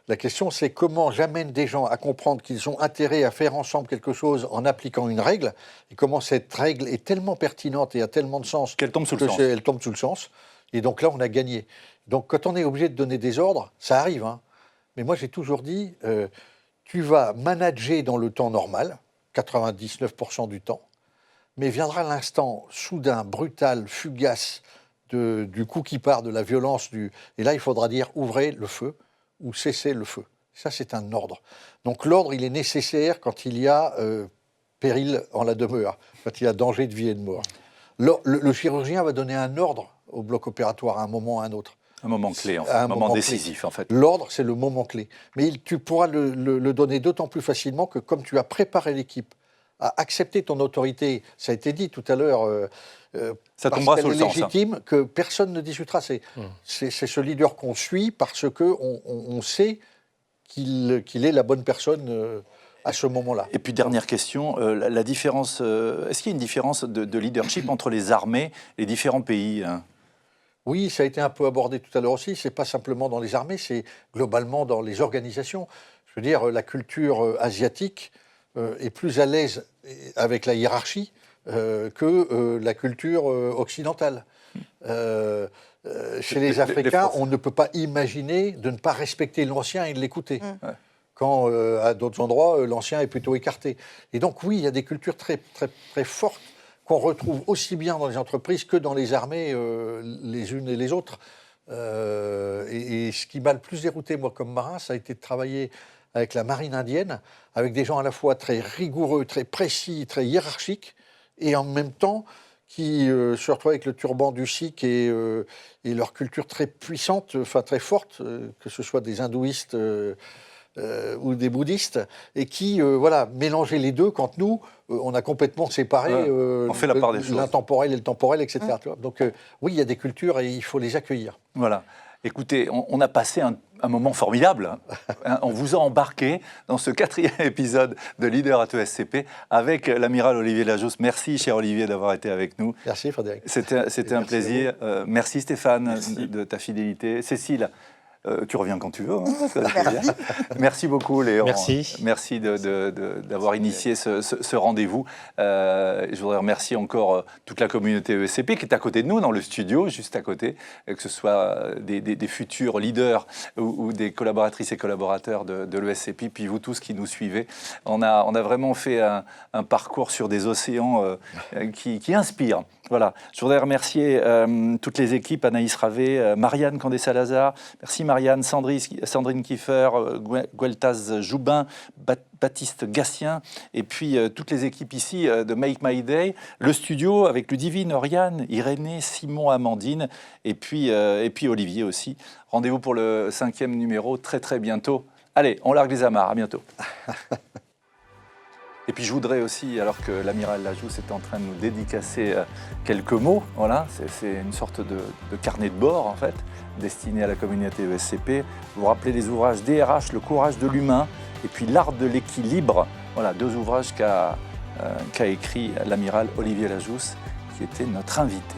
la question, c'est comment j'amène des gens à comprendre qu'ils ont intérêt à faire ensemble quelque chose en appliquant une règle, et comment cette règle est tellement pertinente et a tellement de sens qu'elle tombe sous le sens. Elle tombe sous le sens. Et donc là, on a gagné. Donc, quand on est obligé de donner des ordres, ça arrive. Hein. Mais moi, j'ai toujours dit, tu vas manager dans le temps normal, 99% du temps, mais viendra l'instant soudain, brutal, fugace, du coup qui part, de la violence. Et là, il faudra dire ouvrez le feu ou cessez le feu. Ça, c'est un ordre. Donc l'ordre, il est nécessaire quand il y a péril en la demeure, quand il y a danger de vie et de mort. Le chirurgien va donner un ordre au bloc opératoire à un moment ou à un autre. Un moment clé, en fait. Un moment décisif, en fait. L'ordre, c'est le moment clé. Mais tu pourras le donner d'autant plus facilement que comme tu as préparé l'équipe à accepter ton autorité, ça a été dit tout à l'heure, ça tombera sous le sens. C'est légitime, que personne ne discutera. C'est ce leader qu'on suit parce qu'on sait qu'il est la bonne personne à ce moment-là. Et puis dernière question, la différence, est-ce qu'il y a une différence de leadership entre les armées et les différents pays, hein? Oui, ça a été un peu abordé tout à l'heure aussi. C'est pas simplement dans les armées, c'est globalement dans les organisations. Je veux dire, la culture asiatique est plus à l'aise avec la hiérarchie que la culture occidentale. Chez les Africains, on ne peut pas imaginer de ne pas respecter l'ancien et de l'écouter. Quand à d'autres endroits, l'ancien est plutôt écarté. Et donc oui, il y a des cultures très, très, très fortes qu'on retrouve aussi bien dans les entreprises que dans les armées, les unes et les autres. Et ce qui m'a le plus dérouté, moi, comme marin, ça a été de travailler avec la marine indienne, avec des gens à la fois très rigoureux, très précis, très hiérarchiques, et en même temps qui se retrouvent avec le turban du sikh et leur culture très puissante, enfin très forte, que ce soit des hindouistes ou des bouddhistes, et qui, voilà, mélanger les deux quand nous, on a complètement séparé on fait la part des choses. L'intemporel et le temporel, etc. Tu vois. Donc oui, il y a des cultures et il faut les accueillir. Voilà. Écoutez, on a passé un moment formidable. Hein. On vous a embarqué dans ce 4e épisode de Leader at ESCP avec l'amiral Olivier Lajousse. Merci, cher Olivier, d'avoir été avec nous. Merci, Frédéric. C'était un plaisir. Merci, Stéphane, de ta fidélité. Cécile, tu reviens quand tu veux. Hein, merci beaucoup, Léon. Merci d'avoir initié ce rendez-vous. Je voudrais remercier encore toute la communauté ESCP qui est à côté de nous, dans le studio, juste à côté, que ce soit des futurs leaders ou des collaboratrices et collaborateurs de l'ESCP, puis vous tous qui nous suivez. On a vraiment fait un parcours sur des océans qui inspirent. Voilà, je voudrais remercier toutes les équipes, Anaïs Ravé, Marianne Candé-Salazar, merci Marianne, Sandrine Kiefer, Gueltaz Joubin, Baptiste Gatien, et puis toutes les équipes ici de Make My Day, le studio avec Ludivine, Oriane, Irénée, Simon, Amandine, et puis Olivier aussi. Rendez-vous pour le 5e numéro très très bientôt. Allez, on largue les amarres, à bientôt. Et puis je voudrais aussi, alors que l'amiral Lajousse est en train de nous dédicacer quelques mots, voilà, c'est une sorte de carnet de bord en fait, destiné à la communauté ESCP. Vous rappelez les ouvrages DRH, Le courage de l'humain, et puis L'art de l'équilibre, voilà, 2 ouvrages qu'a écrit l'amiral Olivier Lajousse, qui était notre invité.